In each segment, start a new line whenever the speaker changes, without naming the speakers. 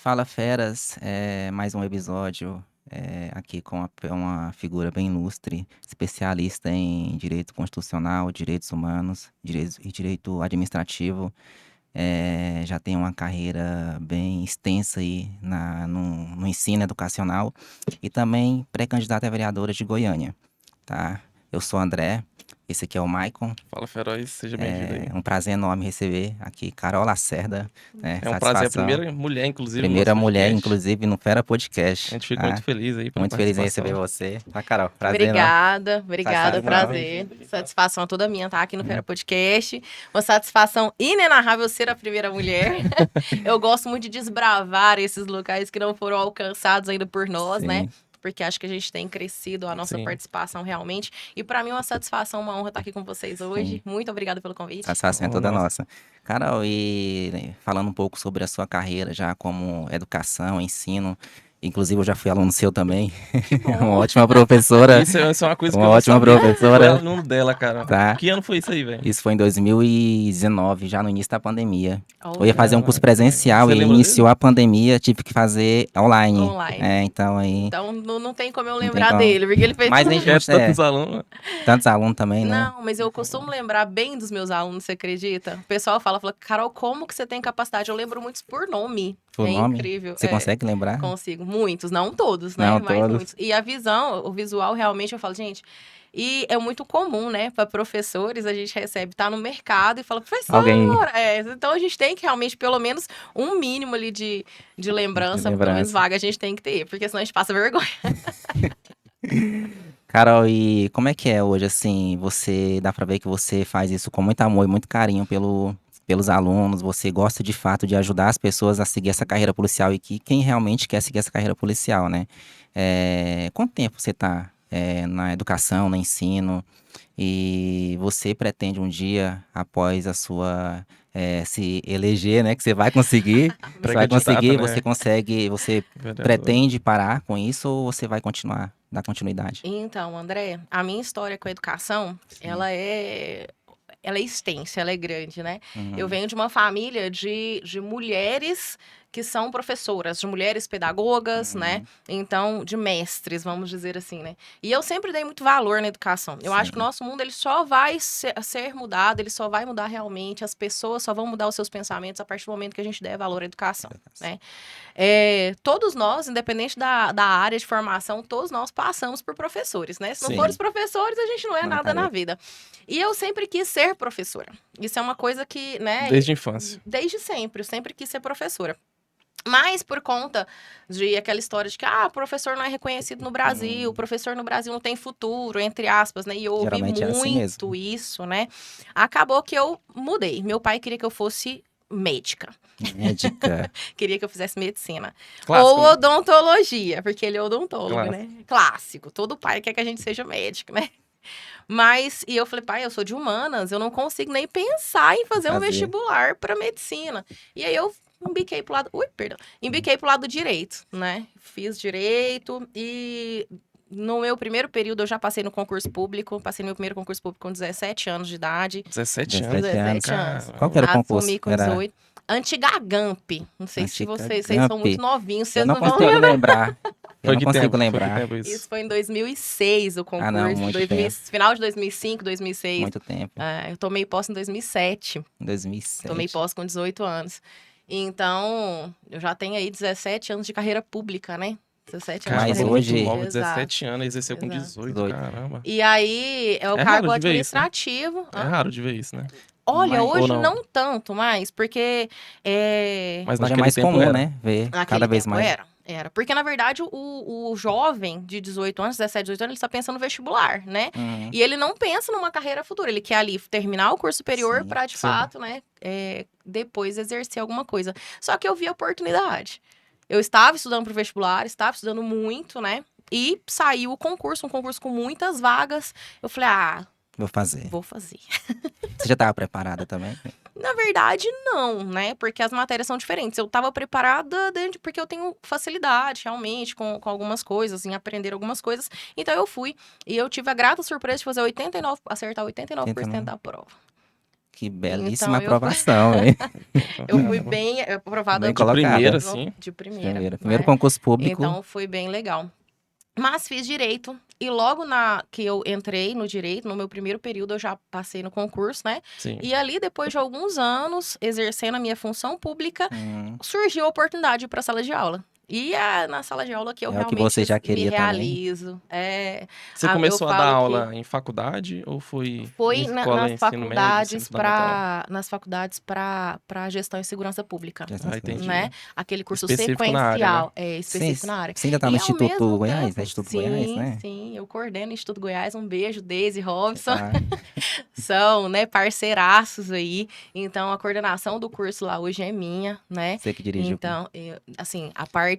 Fala Feras, mais um episódio aqui com uma figura bem ilustre, especialista em direito constitucional, direitos humanos e direito administrativo. Já tem uma carreira bem extensa aí no ensino educacional e também pré-candidata a vereadora de Goiânia, tá? Eu sou o André, esse aqui é o Maicon.
Fala, Feroz, seja bem-vindo aí.
É um prazer enorme receber aqui Carol Lacerda, né?
É um prazer, a
Satisfação.
primeira mulher, inclusive, no
Primeira
nosso
mulher,
podcast.
inclusive, no Fera
A
Podcast,
gente fica muito
tá?
feliz aí pela
Muito feliz em receber
participação.
você. Tá, Carol? Prazer, não?
Obrigada,
Satisfação.
prazer. Satisfação toda minha estar aqui no Fera Podcast. Uma satisfação inenarrável ser a primeira mulher. Eu gosto muito de desbravar esses locais que não foram alcançados ainda por nós,
Sim.
né? Porque acho que a gente tem crescido a nossa
Sim.
participação realmente. E para mim é uma satisfação, uma honra estar aqui com vocês hoje.
Sim.
Muito obrigada pelo convite.
Satisfação é toda
Nossa.
nossa. Carol, e né, falando um pouco sobre a sua carreira já como educação, ensino, inclusive eu já fui aluno seu também. Uma ótima professora.
Isso é uma coisa que
Uma
eu não
ótima
sabia. Foi
professora.
aluno dela, cara.
Tá.
Que ano foi isso aí, velho?
Isso foi em 2019, já no início da pandemia. Eu ia
Olha,
fazer um curso presencial
Você
e
lembra
iniciou a pandemia, tive que fazer online.
online.
Então aí.
Então não tem como eu
Não tem
lembrar
como.
dele, porque ele fez
Mas
tudo.
nem
É tantos alunos.
tantos alunos também, né?
Não, mas eu costumo lembrar bem dos meus alunos, você acredita? O pessoal fala, Carol, como que você tem capacidade? Eu lembro muitos por nome.
Por
É
nome?
incrível.
Você consegue lembrar?
Consigo. Muitos, não todos, né?
Não
Mas
todos.
muitos. E a visão, o visual, realmente, eu falo, gente... E é muito comum, né? Para professores, a gente recebe, tá no mercado e fala, professora!
Alguém.
Então a gente tem que realmente, pelo menos, um mínimo ali de lembrança,
De
pelo menos
lembrança.
vaga a gente tem que ter, porque senão a gente passa vergonha.
Carol, e como é que é hoje, assim, dá pra ver que você faz isso com muito amor e muito carinho pelos alunos, você gosta de fato de ajudar as pessoas a seguir essa carreira policial e que quem realmente quer seguir essa carreira policial, né? Quanto tempo você tá na educação, no ensino, e você pretende um dia, após a sua se eleger, né, que você vai conseguir, você vai
Pré-candidata,
conseguir,
né?
você
Vereadora.
pretende parar com isso ou você vai continuar, dar continuidade?
Então, André, a minha história com a educação, ela é extensa, ela é grande, né? Eu venho de uma família de mulheres que são professoras, de mulheres pedagogas, né? Então, de mestres, vamos dizer assim, né? E eu sempre dei muito valor na educação. Eu acho que o nosso mundo, ele só vai ser mudado, ele só vai mudar realmente, as pessoas só vão mudar os seus pensamentos a partir do momento que a gente der valor à educação, né? Todos nós, independente da área de formação, todos nós passamos por professores, né? Se não
Sim.
for os professores, a gente não é
Não,
nada
cara.
na vida. E eu sempre quis ser professora. Isso é uma coisa que, né?
Desde a infância.
Desde sempre, eu sempre quis ser professora. Mas por conta de aquela história de que o professor não é reconhecido no Brasil, o professor no Brasil não tem futuro, entre aspas, né? E eu ouvi
Geralmente é assim
muito
mesmo.
isso, né? Acabou que eu mudei. Meu pai queria que eu fosse médica.
Médica.
Queria que eu fizesse medicina.
Clássico,
Ou
né?
odontologia, porque ele é odontólogo,
Clássico.
né? Clássico. Todo pai quer que a gente seja médico, né? Mas, e eu falei, pai, eu sou de humanas, eu não consigo nem pensar em fazer um vestibular para medicina. E aí eu embiquei pro lado, embiquei pro lado direito, né? Fiz direito e no meu primeiro período eu já passei no concurso público, passei no meu primeiro concurso público com 17 anos de idade.
17 anos.
17 anos.
17 anos.
Qual que era o concurso?
Assumi com
Era
18. Antiga Gamp. Não sei se
Antiga
vocês são
Gamp.
muito novinhos,
Eu
vocês
não
não vão
consigo
lembrar.
lembrar. Eu
Foi
não
que
consigo
tempo? Foi que
lembrar.
tempo isso?
Isso foi em 2006 o concurso.
não, muito tempo.
Final de 2005, 2006.
Muito tempo.
Eu tomei posse em 2007.
Em 2007.
Tomei posse com 18 anos. Então, eu já tenho aí 17 anos de carreira pública, né? 17 anos
Mas
de carreira
hoje-
pública.
Nova,
Exato.
17 anos, exerceu com
Exato.
18,
18.
caramba.
E aí, é o
É
cargo
raro de ver isso, né?
administrativo.
É raro de ver isso, né?
Olha,
Mas-
hoje
Ou não?
não tanto mais, porque
Mas
Hoje é
naquele
mais
tempo
comum,
era.
né? Ver
naquele
cada vez
tempo
mais.
era. Porque, na verdade, o jovem de 18 anos, 17, 18 anos, ele só pensa no vestibular, né?
Uhum.
E ele não pensa numa carreira futura. Ele quer ali terminar o curso superior
Sim,
para, de
sim.
fato, né, depois exercer alguma coisa. Só que eu vi a oportunidade. Eu estava estudando para o vestibular, estava estudando muito, né? E saiu o concurso, um concurso com muitas vagas. Eu falei,
Vou fazer.
vou fazer.
Você já estava preparada também?
Na verdade, não, né? Porque as matérias são diferentes. Eu estava preparada porque eu tenho facilidade, realmente, com algumas coisas, em aprender algumas coisas. Então, eu fui. E eu tive a grata surpresa de fazer acertar 89% da prova.
Que
Então,
belíssima
eu fui,
aprovação, hein?
eu fui bem aprovada
Bem
De
colocada.
primeira, sim.
de primeira,
Primeiro
né?
concurso público.
Então, foi bem legal. Mas fiz direito. E logo que eu entrei no direito, no meu primeiro período, eu já passei no concurso, né?
Sim.
E ali, depois de alguns anos, exercendo a minha função pública,
Hum,
surgiu a oportunidade para a sala de aula. E é na sala de aula que eu
É o que
realmente
você já
me
queria também.
realizo.
Você
Eu
começou a dar
falo que
aula em faculdade ou foi em
foi
escola, ensino médio, ensino fundamental?
nas faculdades para gestão e segurança pública,
Gestão
Ah,
civil.
entendi.
né? Aquele curso
Específico na área, né?
sequencial,
Você,
específico na área.
você ainda tá no
E ao
Instituto
mesmo
Goiás? É
tempo,
Instituto Goiás,
sim,
né?
sim, eu coordeno o Instituto Goiás. Um beijo, Deise e Robson.
Ah,
São, né, parceiraços aí. Então, a coordenação do curso lá hoje é minha, né?
você que dirige
Então, assim, a parte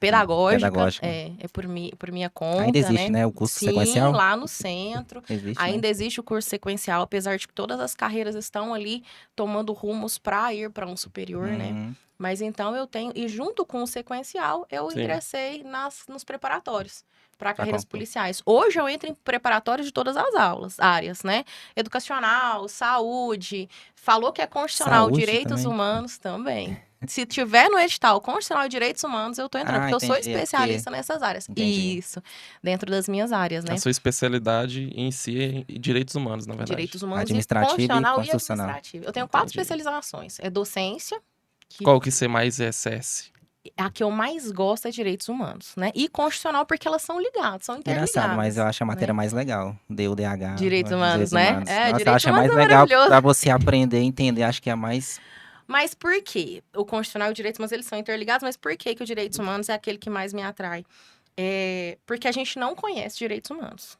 pedagógica
pedagógica.
é por minha
Ainda
conta,
existe,
né?
né? O curso
Sim,
sequencial?
lá no centro.
Existe, né?
Ainda existe o curso sequencial, apesar de que todas as carreiras estão ali tomando rumos para ir para um superior, né?
Hum,
Mas então eu tenho, e junto com o sequencial, eu
Sim.
ingressei nos preparatórios para carreiras
concurso.
policiais. Hoje eu entro em preparatórios de todas as áreas, né? Educacional, saúde, falou que é constitucional,
Saúde
direitos
também.
humanos também. Se tiver no edital constitucional e direitos humanos, eu tô entrando, porque eu sou
Entendi. É porque...
especialista nessas áreas.
Entendi.
Isso, dentro das minhas áreas, né?
A sua especialidade em si é direitos humanos, na verdade.
Direitos humanos e
Administrativo e
constitucional e
constitucional.
administrativo. Eu tenho 4
Entendi.
especializações. É docência, que
Qual que você mais exerce?
a que eu mais gosto é direitos humanos, né? E constitucional, porque elas são ligadas, são interligadas.
Engraçado, mas eu acho a matéria
né?
mais legal. DUDH.
Direitos
os
humanos,
direitos
né?
humanos.
É,
Nossa, eu
direitos
acho a
humanos
mais
é
legal
maravilhoso.
pra você aprender e entender. Acho que é a mais.
Mas por quê? O constitucional e o direitos humanos, eles são interligados, mas por que que o direitos humanos é aquele que mais me atrai? Porque a gente não conhece direitos humanos.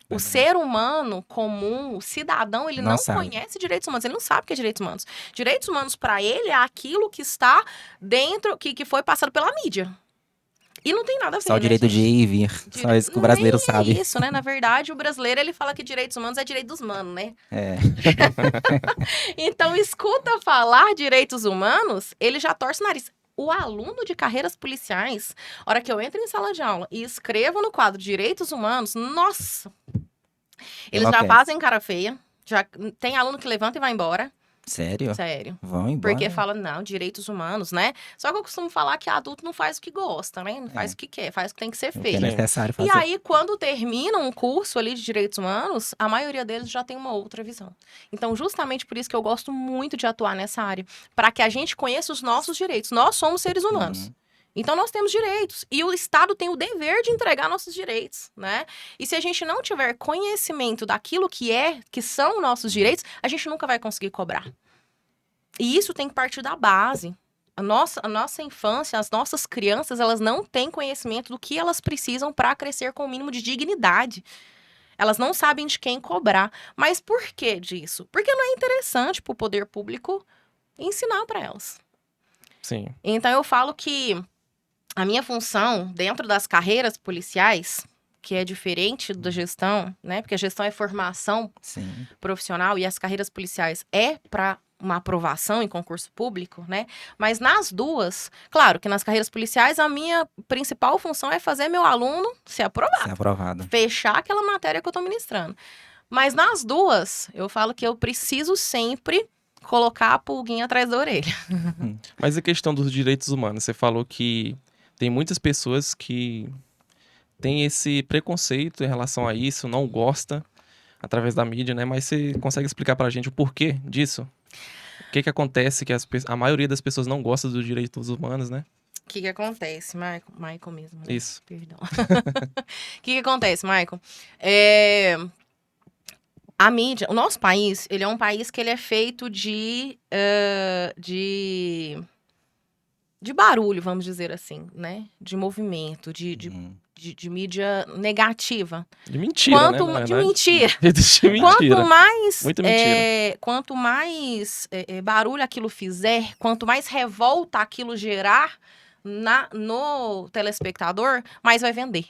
O
Verdade.
ser humano comum, o cidadão, ele
Não
não
sabe.
conhece direitos humanos, ele não sabe o que é direitos humanos. Direitos humanos, para ele, é aquilo que está dentro, que foi passado pela mídia. E não tem nada a ver,
Só o
né,
direito de
gente?
ir e vir. Só isso que o brasileiro
Nem
sabe.
É isso, né? Na verdade, o brasileiro, ele fala que direitos humanos é direito dos manos, né?
É.
Então, escuta falar direitos humanos, ele já torce o nariz. O aluno de carreiras policiais, a hora que eu entro em sala de aula e escrevo no quadro direitos humanos, nossa! Eles já
Enlouquece.
fazem cara feia. Já tem aluno que levanta e vai embora.
Sério?
Sério.
Vão embora.
Porque fala, não, direitos humanos, né? Só que eu costumo falar que adulto não faz o que gosta, né? Não faz o que quer, faz o que tem que ser
O que é
feito.
necessário
E
fazer.
aí, quando termina um curso ali de direitos humanos, a maioria deles já tem uma outra visão. Então, justamente por isso que eu gosto muito de atuar nessa área. Para que a gente conheça os nossos direitos. Nós somos seres humanos.
Uhum.
Então, nós temos direitos. E o Estado tem o dever de entregar nossos direitos, né? E se a gente não tiver conhecimento daquilo que são nossos direitos, a gente nunca vai conseguir cobrar. E isso tem que partir da base. A nossa infância, as nossas crianças, elas não têm conhecimento do que elas precisam para crescer com o mínimo de dignidade. Elas não sabem de quem cobrar. Mas por que disso? Porque não é interessante para o poder público ensinar para elas.
Sim.
Então, eu falo que a minha função dentro das carreiras policiais, que é diferente da gestão, né? Porque a gestão é formação
Sim.
profissional e as carreiras policiais é para uma aprovação em concurso público, né? Mas nas duas, claro que nas carreiras policiais a minha principal função é fazer meu aluno ser aprovado,
Ser aprovado.
fechar aquela matéria que eu tô ministrando. Mas nas duas, eu falo que eu preciso sempre colocar a pulguinha atrás da orelha.
Mas a questão dos direitos humanos, você falou que tem muitas pessoas que têm esse preconceito em relação a isso, não gosta através da mídia, né? Mas você consegue explicar pra gente o porquê disso? O que acontece que a maioria das pessoas não gosta dos direitos humanos, né?
O que acontece, Michael mesmo? Né?
Isso.
Perdão. O que acontece, Michael? A mídia, o nosso país, ele é um país que ele é feito de barulho, vamos dizer assim, né? De movimento, de mídia negativa.
De mentira, né? Na
De
verdade.
mentira.
De mentira.
Muita
mentira.
Quanto mais barulho aquilo fizer, quanto mais revolta aquilo gerar no telespectador, mais vai vender.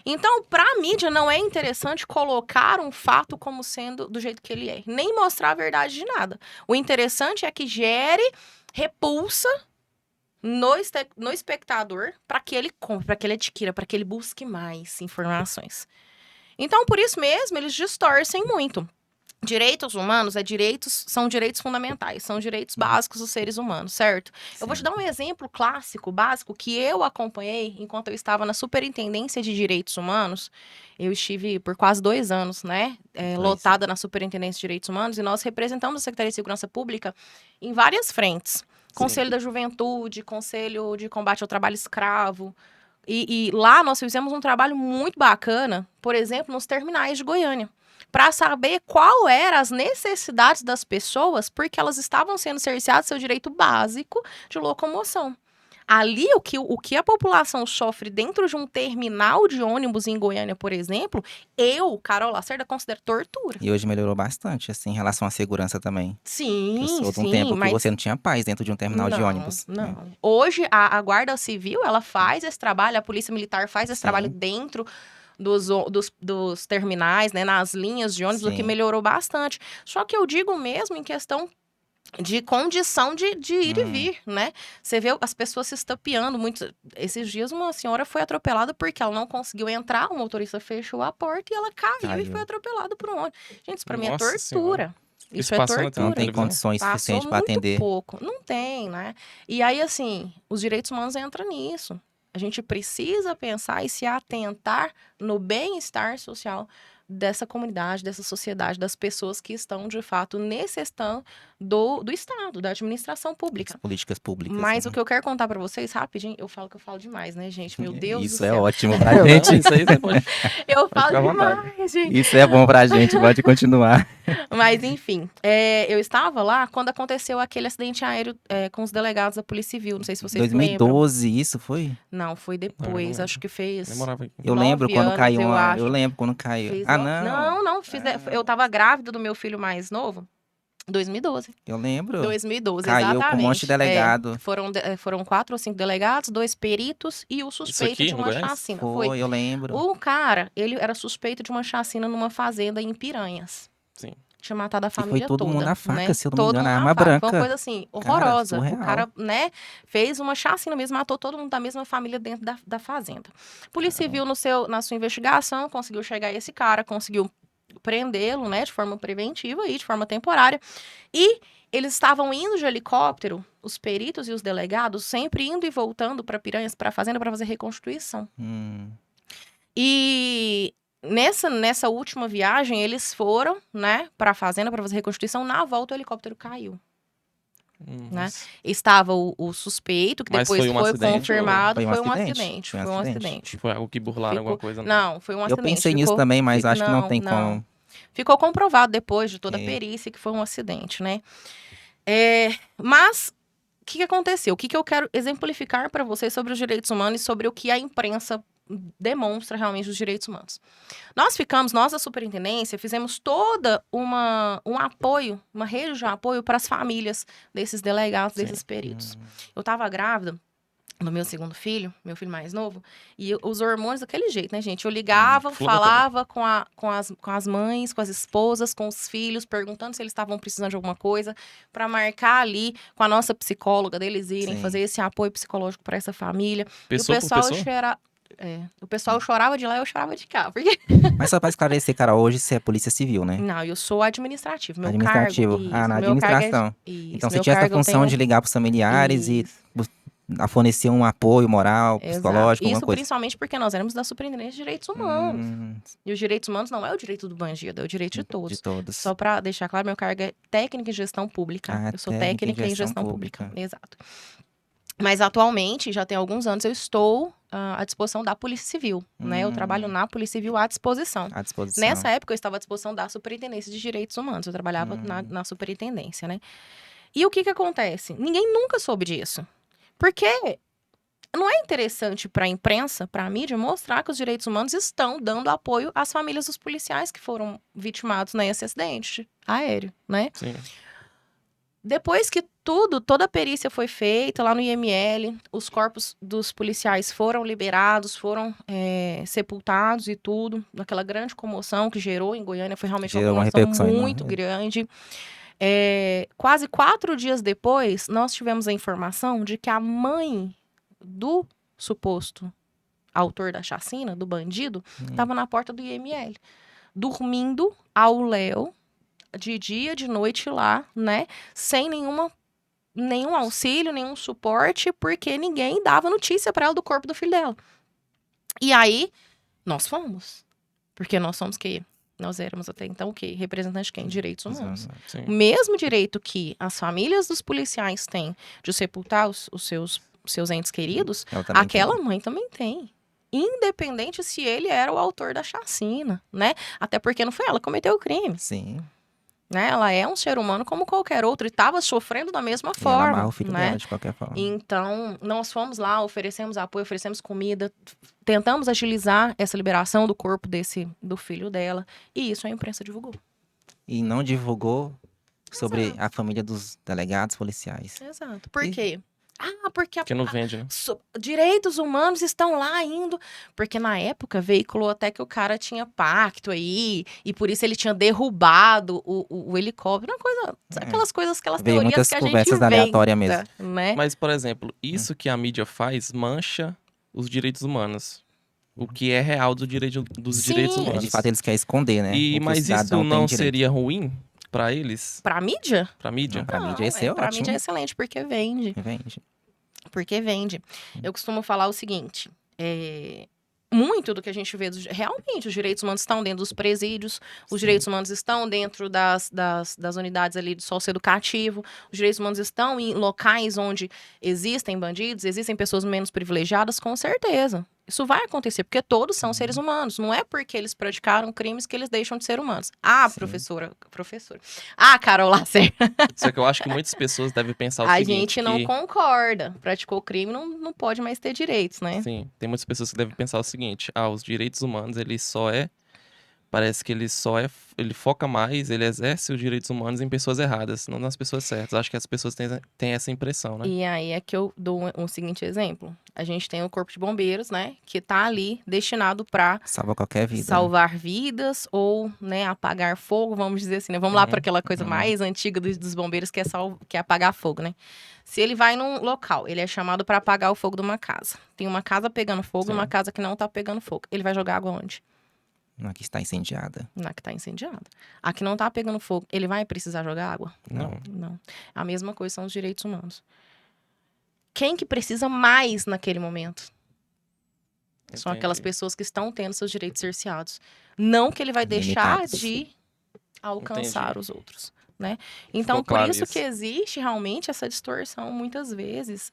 Então, para a mídia, não é interessante colocar um fato como sendo do jeito que ele é, nem mostrar a verdade de nada. O interessante é que gere repulsa no espectador para que ele compre, para que ele adquira, para que ele busque mais informações. Então, por isso mesmo, eles distorcem muito. Direitos humanos são direitos fundamentais, são direitos básicos dos seres humanos, certo? Eu vou te dar um exemplo clássico, básico, que eu acompanhei enquanto eu estava na Superintendência de Direitos Humanos. Eu estive por quase 2 anos, né, lotada na Superintendência de Direitos Humanos, e nós representamos a Secretaria de Segurança Pública em várias frentes. Conselho da Juventude, Conselho de Combate ao Trabalho Escravo. E lá nós fizemos um trabalho muito bacana, por exemplo, nos terminais de Goiânia, para saber qual eram as necessidades das pessoas, porque elas estavam sendo cerceadas do seu direito básico de locomoção. Ali, o que a população sofre dentro de um terminal de ônibus em Goiânia, por exemplo, eu, Carol Lacerda, considero tortura.
E hoje melhorou bastante, assim, em relação à segurança também.
Sim,
Eu sou de um
sim,
tempo que
mas
você não tinha paz dentro de um terminal de ônibus.
não.
né?
Hoje, a Guarda Civil, ela faz esse trabalho, a Polícia Militar faz esse
Sim.
trabalho dentro dos terminais, né, nas linhas de ônibus, o que
Sim.
melhorou bastante. Só que eu digo mesmo em questão de condição de ir e vir, né? Você vê as pessoas se estapeando muito. Esses dias uma senhora foi atropelada porque ela não conseguiu entrar, o motorista fechou a porta e ela caiu e foi atropelada por um ônibus. Gente, isso pra mim é
Nossa
tortura.
Senhora.
Isso é
passou na
tortura.
Não tem
televisão?
condições
Passou
suficientes para
muito
atender.
pouco. Não tem, né? E aí, assim, os direitos humanos entram nisso. A gente precisa pensar e se atentar no bem-estar social dessa comunidade, dessa sociedade, das pessoas que estão, de fato, necessitando do Estado, da administração pública.
As políticas públicas.
Mas
né?
o que eu quero contar pra vocês, rapidinho, eu falo que eu falo demais, né, gente? Meu Deus
Isso
do
é
céu.
ótimo pra
Não,
gente.
isso aí você pode.
Eu
Pode ficar
falo
à vontade.
demais, gente.
Isso é bom pra gente, pode continuar.
Mas, enfim, eu estava lá quando aconteceu aquele acidente aéreo com os delegados da Polícia Civil. Não sei se vocês lembram.
2012, isso foi?
Não, foi depois.
lembro.
Acho que fez.
Nem morava aqui.
Eu lembro
9
quando
anos,
caiu
eu
uma.
acho.
Eu lembro quando caiu.
Fez
Ah,
no-
não.
Não, eu tava grávida do meu filho mais novo. 2012.
Eu lembro.
2012,
Caiu com um
exatamente.
monte de delegado.
Foram 4 ou 5 delegados, 2 peritos e o suspeito
aqui,
de
no
uma
Goiás?
chacina.
Foi, eu lembro.
O cara, ele era suspeito de uma chacina numa fazenda em Piranhas.
Sim.
Tinha matado a
foi
família
todo
toda.
mundo na faca,
né?
se eu não me
Todo
engano,
mundo
a
na
arma
faca. Foi
branca.
uma coisa assim, horrorosa.
surreal.
O cara, né, fez uma chacina mesmo, matou todo mundo da mesma família dentro da fazenda. Polícia Civil, na sua investigação, conseguiu chegar a esse cara, conseguiu prendê-lo, né, de forma preventiva e de forma temporária. E eles estavam indo de helicóptero, os peritos e os delegados, sempre indo e voltando para Piranhas, para a fazenda, para fazer reconstituição. E nessa última viagem, eles foram, né, para a fazenda para fazer reconstituição. Na volta, o helicóptero caiu. Né?
Nossa.
Estava o suspeito, que
Mas
depois
foi um
foi
acidente
confirmado.
ou-
Foi
Foi
um
um
acidente.
acidente?
Foi um acidente.
Foi algo que burlaram
Ficou-
alguma coisa.
Não, foi um
Eu
acidente.
pensei nisso também, mas acho que não tem como.
Ficou comprovado depois de toda a
Ok.
perícia que foi um acidente, né? Mas o que aconteceu? O que eu quero exemplificar para vocês sobre os direitos humanos e sobre o que a imprensa demonstra realmente os direitos humanos. Nós da superintendência, fizemos toda um apoio, uma rede de apoio para as famílias desses delegados, desses peritos. Eu estava grávida do meu segundo filho, meu filho mais novo, e os hormônios daquele jeito, né, gente? Eu ligava,
flor da
falava com as mães, com as esposas, com os filhos, perguntando se eles estavam precisando de alguma coisa, para marcar ali com a nossa psicóloga, deles irem
Sim.
fazer esse apoio psicológico para essa família.
Pessoa
e
por
o pessoal
pessoa?
o pessoal chorava de lá e eu chorava de cá. Porque...
Mas só pra esclarecer, Carol, hoje você é polícia civil, né?
Não, eu sou administrativo. Meu
Administrativo.
cargo,
Na
meu cargo
administração.
isso,
Então você
meu
tinha essa
cargo eu
função
tenho-
de ligar pros familiares e
Isso.
a fornecer um apoio moral,
Exato.
psicológico, alguma
Isso
coisa.
principalmente porque nós éramos da Superintendência de Direitos Humanos. E os direitos humanos não é o direito do bandido, é o direito de todos.
De todos.
Só para deixar claro, meu cargo é técnica em gestão pública.
Ah,
Eu sou técnica em gestão
pública.
pública. Exato. Mas atualmente, já tem alguns anos, eu estou à disposição da Polícia Civil, né? Eu trabalho na Polícia Civil à disposição.
À disposição.
Nessa época, eu estava à disposição da Superintendência de Direitos Humanos. Eu trabalhava na superintendência, né? E o que acontece? Ninguém nunca soube disso. Porque não é interessante para a imprensa, para a mídia, mostrar que os direitos humanos estão dando apoio às famílias dos policiais que foram vitimados nesse acidente aéreo, né?
Sim.
Depois que toda a perícia foi feita lá no IML, os corpos dos policiais foram liberados, foram sepultados e tudo, naquela grande comoção que gerou em Goiânia, foi realmente
Gerou uma
uma
repercussão
comoção muito
enorme.
grande. Quase 4 dias depois, nós tivemos a informação de que a mãe do suposto autor da chacina, do bandido, estava na porta do IML, dormindo ao léu, de dia, de noite lá, né? Sem nenhum auxílio, nenhum suporte, porque ninguém dava notícia pra ela do corpo do filho dela. E aí, nós fomos. Porque nós somos que nós éramos até então o quê? Representante de quem? Direitos humanos.
Sim.
O mesmo direito que as famílias dos policiais têm de sepultar os seus entes queridos,
Ela também
aquela
tem.
mãe também tem. Independente se ele era o autor da chacina, né? Até porque não foi ela que cometeu o crime,
Sim.
né? Ela é um ser humano como qualquer outro e estava sofrendo da mesma
E ela amarra
forma,
o filho
né?
dela de qualquer forma.
Então, nós fomos lá, oferecemos apoio, oferecemos comida, tentamos agilizar essa liberação do corpo do filho dela, e isso a imprensa divulgou.
E não divulgou sobre
Exato.
a família dos delegados policiais.
Exato. Por
E-
quê? Porque
Porque não vende, né?
direitos humanos estão lá indo. Porque na época veiculou até que o cara tinha pacto aí, e por isso ele tinha derrubado o helicóptero. Uma coisa, aquelas coisas, aquelas
Veio
teorias
muitas
que a
conversas
gente
aleatórias
inventa,
mesmo.
né?
Mas, por exemplo, isso que a mídia faz mancha os direitos humanos. O que é real dos direitos
Sim.
humanos.
De fato, eles querem esconder, né? O que o
Mas
cidadão
isso
tem
não
direito.
seria ruim pra eles?
Pra mídia?
Pra mídia?
Não, pra
Não,
mídia esse é
pra
ótimo.
mídia é excelente, porque vende.
Vende.
Porque vende. Eu costumo falar o seguinte: muito do que a gente vê, realmente, os direitos humanos estão dentro dos presídios, os
Sim.
direitos humanos estão dentro das unidades ali do socioeducativo, os direitos humanos estão em locais onde existem bandidos, existem pessoas menos privilegiadas, com certeza. Isso vai acontecer, porque todos são seres humanos. Não é porque eles praticaram crimes que eles deixam de ser humanos. Ah,
Sim.
professora. Ah, Carol Lacerda.
Só que eu acho que muitas pessoas devem pensar o
A
seguinte,
gente não
que...
concorda. Praticou crime, não pode mais ter direitos, né?
Sim, tem muitas pessoas que devem pensar o seguinte: os direitos humanos, parece que ele foca mais, ele exerce os direitos humanos em pessoas erradas, não nas pessoas certas. Acho que as pessoas têm essa impressão, né?
E aí é que eu dou um seguinte exemplo. A gente tem o Corpo de Bombeiros, né? Que tá ali destinado para
Salva qualquer vida.
salvar vidas ou, né, apagar fogo, vamos dizer assim, né? Vamos lá para aquela coisa mais antiga dos bombeiros que é apagar fogo, né? Se ele vai num local, ele é chamado para apagar o fogo de uma casa. Tem uma casa pegando fogo e uma casa que não tá pegando fogo. Ele vai jogar água onde?
Na que está incendiada.
Na que tá incendiada. A que não tá pegando fogo, ele vai precisar jogar água?
Não.
Não. A mesma coisa são os direitos humanos. Quem que precisa mais naquele momento? São aquelas
Entendi.
pessoas que estão tendo seus direitos cerceados. Não que ele vai deixar
Limitados.
de alcançar
Entendi.
os outros, né? Então,
Ficou
por
claro
isso
isso.
que existe realmente essa distorção, muitas vezes,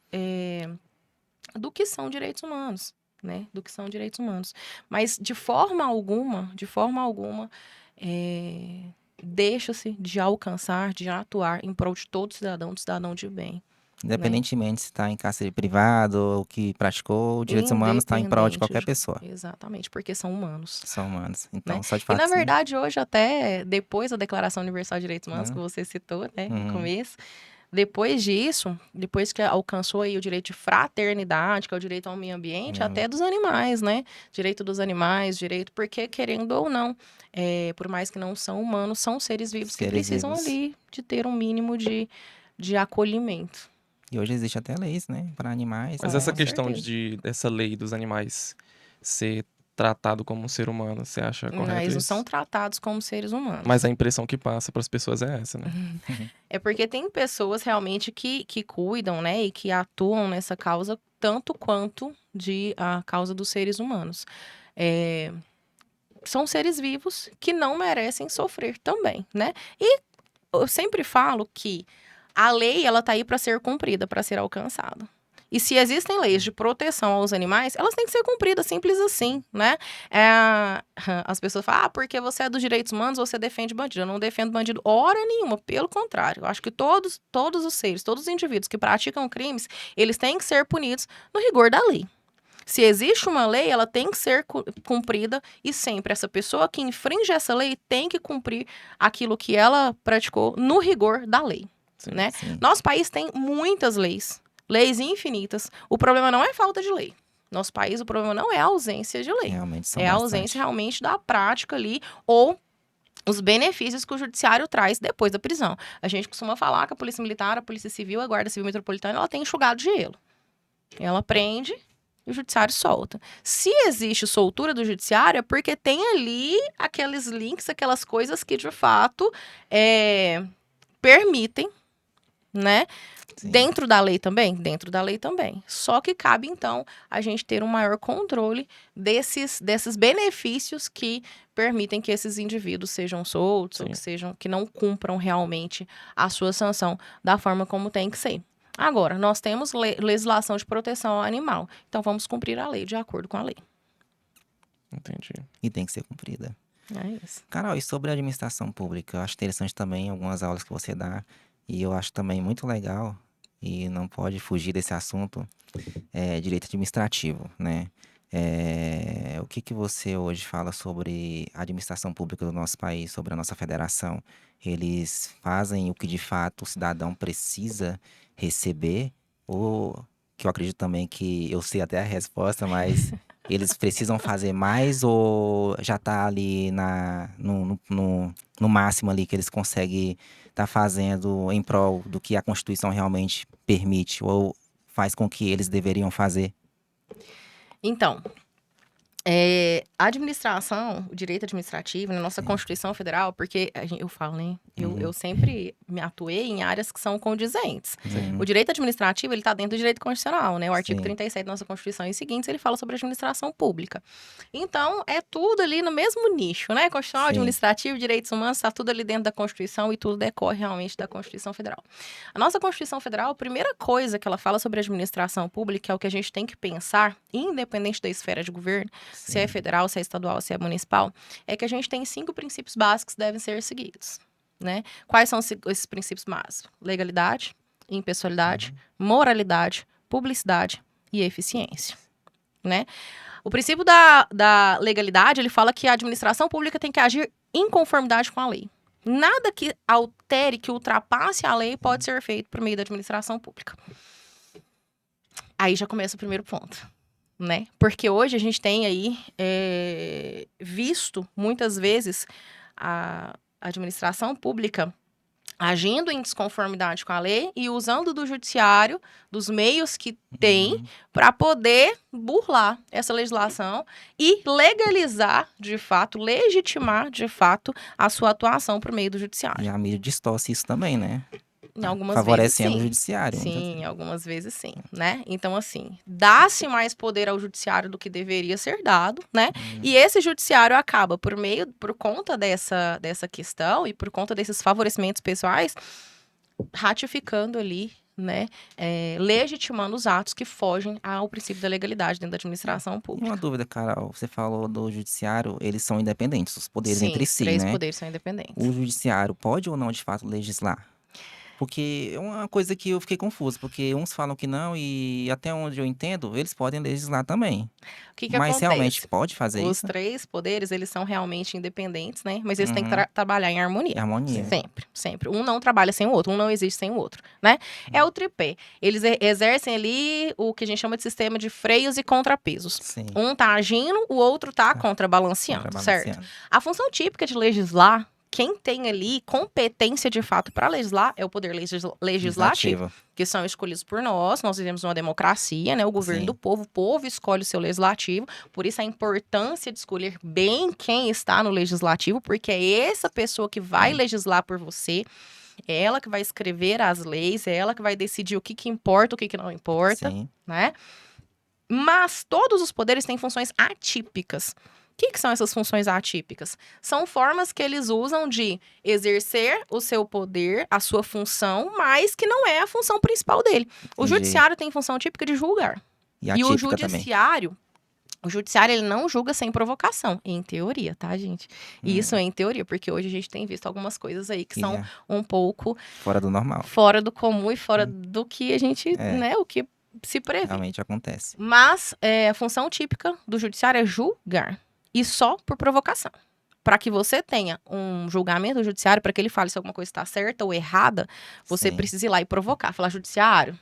do que são direitos humanos, né? Do que são direitos humanos. Mas, de forma alguma, deixa-se de alcançar, de atuar em prol de todo cidadão de bem.
Independentemente se está em cárcere privado ou que praticou, direitos humanos está em prol de qualquer pessoa.
Exatamente, porque são humanos.
São humanos. Então,
Né?
só de
E,
fato.
na verdade, hoje, até depois da Declaração Universal de Direitos Humanos,
Uhum.
que você citou, né, no
Uhum.
começo, depois disso, depois que alcançou aí o direito de fraternidade, que é o direito ao meio ambiente, até dos animais, né? Direito dos animais, porque, querendo ou não, por mais que não são humanos, são seres vivos que
Seres
precisam
vivos.
ali de ter um mínimo de acolhimento.
E hoje existe até leis, né? Para animais.
Mas
Com
essa questão
certeza.
dessa lei dos animais ser tratado como um ser humano, você acha correto
Eles não
isso?
são tratados como seres humanos.
Mas a impressão que passa para as pessoas é essa, né?
É porque tem pessoas realmente que cuidam, né, e que atuam nessa causa tanto quanto a causa dos seres humanos. São seres vivos que não merecem sofrer também, né? E eu sempre falo que a lei, ela tá aí para ser cumprida, para ser alcançada. E se existem leis de proteção aos animais, elas têm que ser cumpridas, simples assim, né? As pessoas falam, porque você é dos direitos humanos, você defende bandido. Eu não defendo bandido hora nenhuma, pelo contrário. Eu acho que todos os seres, todos os indivíduos que praticam crimes, eles têm que ser punidos no rigor da lei. Se existe uma lei, ela tem que ser cumprida e sempre essa pessoa que infringe essa lei tem que cumprir aquilo que ela praticou no rigor da lei,
Sim.
né?
Sim.
Nosso país tem muitas leis infinitas. O problema não é falta de lei. Nosso país, o problema não é a ausência de lei.
Realmente são
É a
bastante.
ausência realmente da prática ali ou os benefícios que o judiciário traz depois da prisão. A gente costuma falar que a Polícia Militar, a Polícia Civil, a Guarda Civil Metropolitana, ela tem enxugado gelo. Ela prende e o judiciário solta. Se existe soltura do judiciário, é porque tem ali aqueles links, aquelas coisas que, de fato, permitem, né?
Sim.
Dentro da lei também? Dentro da lei também. Só que cabe, então, a gente ter um maior controle desses benefícios que permitem que esses indivíduos sejam soltos,
Sim.
ou que não cumpram realmente a sua sanção da forma como tem que ser. Agora, nós temos legislação de proteção ao animal. Então, vamos cumprir a lei de acordo com a lei.
Entendi.
E tem que ser cumprida.
É isso.
Carol, e sobre a administração pública? Eu acho interessante também algumas aulas que você dá. E eu acho também muito legal, e não pode fugir desse assunto, direito administrativo, né? O que você hoje fala sobre a administração pública do nosso país, sobre a nossa federação? Eles fazem o que de fato o cidadão precisa receber? Ou, que eu acredito também que eu sei até a resposta, mas eles precisam fazer mais ou já está ali no máximo ali que eles conseguem estar fazendo em prol do que a Constituição realmente permite ou faz com que eles deveriam fazer?
Então, a administração, o direito administrativo, na nossa Constituição Federal, porque eu falo, né? Eu sempre me atuei em áreas que são condizentes. O direito administrativo, ele está dentro do direito constitucional, né? O artigo 37 da nossa Constituição e seguintes, ele fala sobre administração pública. Então, é tudo ali no mesmo nicho, né? Constitucional,
Sim.
administrativo, direitos humanos, está tudo ali dentro da Constituição e tudo decorre realmente da Constituição Federal. A nossa Constituição Federal, a primeira coisa que ela fala sobre administração pública, é o que a gente tem que pensar, independente da esfera de governo, se é federal, se é estadual, se é municipal, é que a gente tem 5 princípios básicos que devem ser seguidos, né? Quais são esses princípios básicos? Legalidade, impessoalidade, moralidade, publicidade e eficiência, né? O princípio da legalidade, ele fala que a administração pública tem que agir em conformidade com a lei. Nada que altere, que ultrapasse a lei pode ser feito por meio da administração pública. Aí já começa o primeiro ponto, né? Porque hoje a gente tem aí visto, muitas vezes, a administração pública agindo em desconformidade com a lei e usando do judiciário, dos meios que tem, para poder burlar essa legislação e legalizar, de fato, legitimar, de fato, a sua atuação por meio do judiciário.
E a mídia distorce isso também, né?
Em algumas
Favorecendo
vezes,
o judiciário.
Sim, algumas vezes sim, né? Então, assim, dá-se mais poder ao judiciário do que deveria ser dado, né? E esse judiciário acaba, por conta dessa questão e por conta desses favorecimentos pessoais, ratificando ali, né? Legitimando os atos que fogem ao princípio da legalidade dentro da administração
E
pública.
uma dúvida, Carol, você falou do judiciário, eles são independentes, os poderes
Sim,
entre si,
3
né?
poderes são independentes.
O judiciário pode ou não, de fato, legislar? Porque é uma coisa que eu fiquei confuso, porque uns falam que não e até onde eu entendo, eles podem legislar também.
O que
Mas
acontece?
realmente pode fazer
Os
isso?
3 poderes, eles são realmente independentes, né? Mas eles têm que
Uhum.
trabalhar em
Em
harmonia.
harmonia.
Sempre, sempre. Um não trabalha sem o outro, um não existe sem o outro, né? É o tripé. Eles exercem ali o que a gente chama de sistema de freios e contrapesos.
Sim.
Um tá agindo, o outro tá contrabalanceando, certo?
Contrabalanceando.
A função típica de legislar, quem tem ali competência de fato para legislar é o poder legislativo, que são escolhidos por nós. Nós vivemos numa democracia, né? O governo
Sim.
do povo, o povo escolhe o seu legislativo. Por isso a importância de escolher bem quem está no legislativo, porque é essa pessoa que vai legislar por você. É ela que vai escrever as leis, é ela que vai decidir o que importa, o que não importa,
Sim.
né? Mas todos os poderes têm funções atípicas. O que são essas funções atípicas? São formas que eles usam de exercer o seu poder, a sua função, mas que não é a função principal dele. O
Entendi.
judiciário tem função típica de julgar.
E
E o
atípica também.
judiciário, ele não julga sem provocação, em teoria, tá, gente? E isso é em teoria, porque hoje a gente tem visto algumas coisas aí que são um pouco
fora do normal.
fora do comum e fora do que a gente, né, o que se prevê.
Realmente acontece.
Mas a função típica do judiciário é julgar. E só por provocação. Para que você tenha um julgamento judiciário, para que ele fale se alguma coisa está certa ou errada, você
Sim.
precisa ir lá e provocar. Falar, judiciário,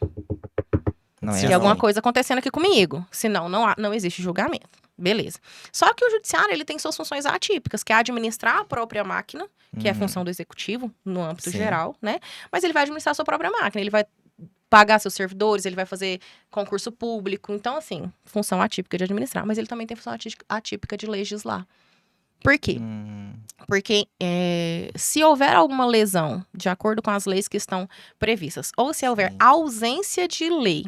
Não é
tem alguma
assim.
coisa acontecendo aqui comigo. Senão, não existe julgamento. Beleza. Só que o judiciário, ele tem suas funções atípicas, que é administrar a própria máquina, que é a função do executivo, no âmbito
Sim.
geral, né? Mas ele vai administrar a sua própria máquina. Ele vai pagar seus servidores, ele vai fazer concurso público. Então, assim, função atípica de administrar. Mas ele também tem função atípica de legislar. Por quê? Porque se houver alguma lesão, de acordo com as leis que estão previstas, ou se houver ausência de lei,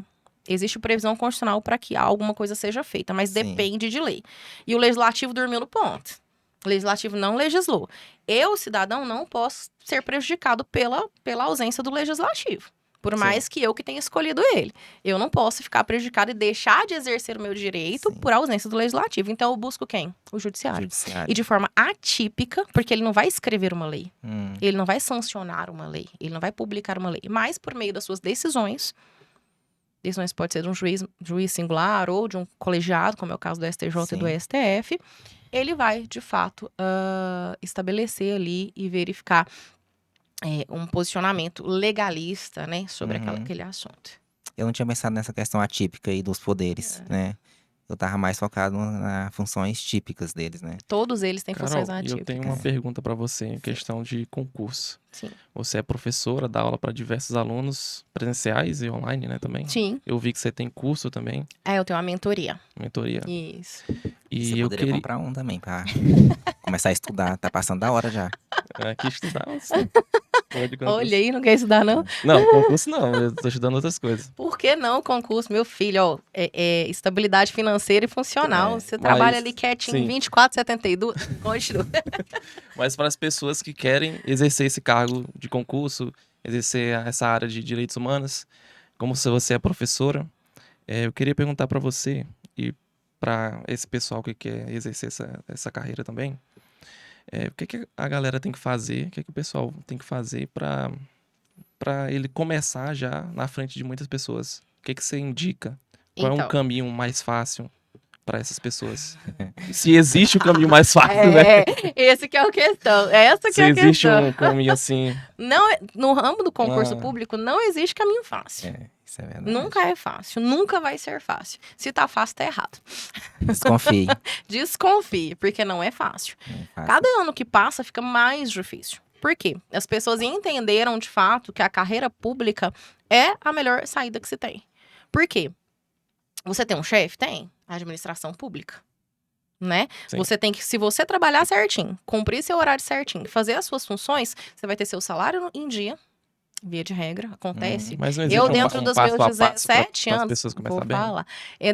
existe previsão constitucional para que alguma coisa seja feita, mas depende de lei. E o legislativo dormiu no ponto. O legislativo não legislou. Eu, cidadão, não posso ser prejudicado pela ausência do legislativo. Por mais que eu que tenha escolhido ele. Eu não posso ficar prejudicado e deixar de exercer o meu direito por ausência do legislativo. Então, eu busco quem? O judiciário. E de forma atípica, porque ele não vai escrever uma lei. Ele não vai sancionar uma lei. Ele não vai publicar uma lei. Mas, por meio das suas decisões pode ser de um juiz singular ou de um colegiado, como é o caso do STJ e do STF, ele vai, de fato, estabelecer ali e verificar um posicionamento legalista, né, sobre aquele assunto.
Eu não tinha pensado nessa questão atípica aí dos poderes, né? Eu tava mais focado nas funções típicas deles, né?
Todos eles têm funções atípicas.
Eu tenho uma pergunta para você em questão de concurso.
Sim.
Você é professora, dá aula para diversos alunos presenciais e online, né, também?
Sim.
Eu vi que você tem curso também.
Eu tenho uma mentoria.
Mentoria.
Isso.
E você poderia comprar um também pra começar a estudar. Tá passando da hora já.
Aqui estudar, você.
Olha aí, não quer estudar, não?
Não, concurso não, eu tô estudando outras coisas.
Por que não concurso, meu filho? Ó, estabilidade financeira e funcional. Você trabalha ali quietinho, 24/72, continua.
Mas para as pessoas que querem exercer esse cargo de concurso, exercer essa área de direitos humanos, como se você é professora, eu queria perguntar para você e para esse pessoal que quer exercer essa carreira também, o que a galera tem que fazer, o que o pessoal tem que fazer para ele começar já na frente de muitas pessoas? O que você indica? Qual é um caminho mais fácil para essas pessoas? Se existe um caminho mais fácil, né?
Esse que é a questão. Essa que é a questão.
Se existe um caminho assim...
Não, no ramo do concurso público, não existe caminho fácil.
Isso é verdade.
Nunca é fácil, nunca vai ser fácil. Se tá fácil, tá errado.
Desconfie.
Desconfie, porque não é fácil. Cada ano que passa, fica mais difícil. Por quê? As pessoas entenderam, de fato, que a carreira pública é a melhor saída que se tem. Por quê? Você tem um chefe? Tem. A administração pública. Né? Você tem que, se você trabalhar certinho, cumprir seu horário certinho, fazer as suas funções, você vai ter seu salário em dia. Via de regra, acontece.
Mas não existe
eu, dentro dos meus 17 anos,
pessoas
vou falar.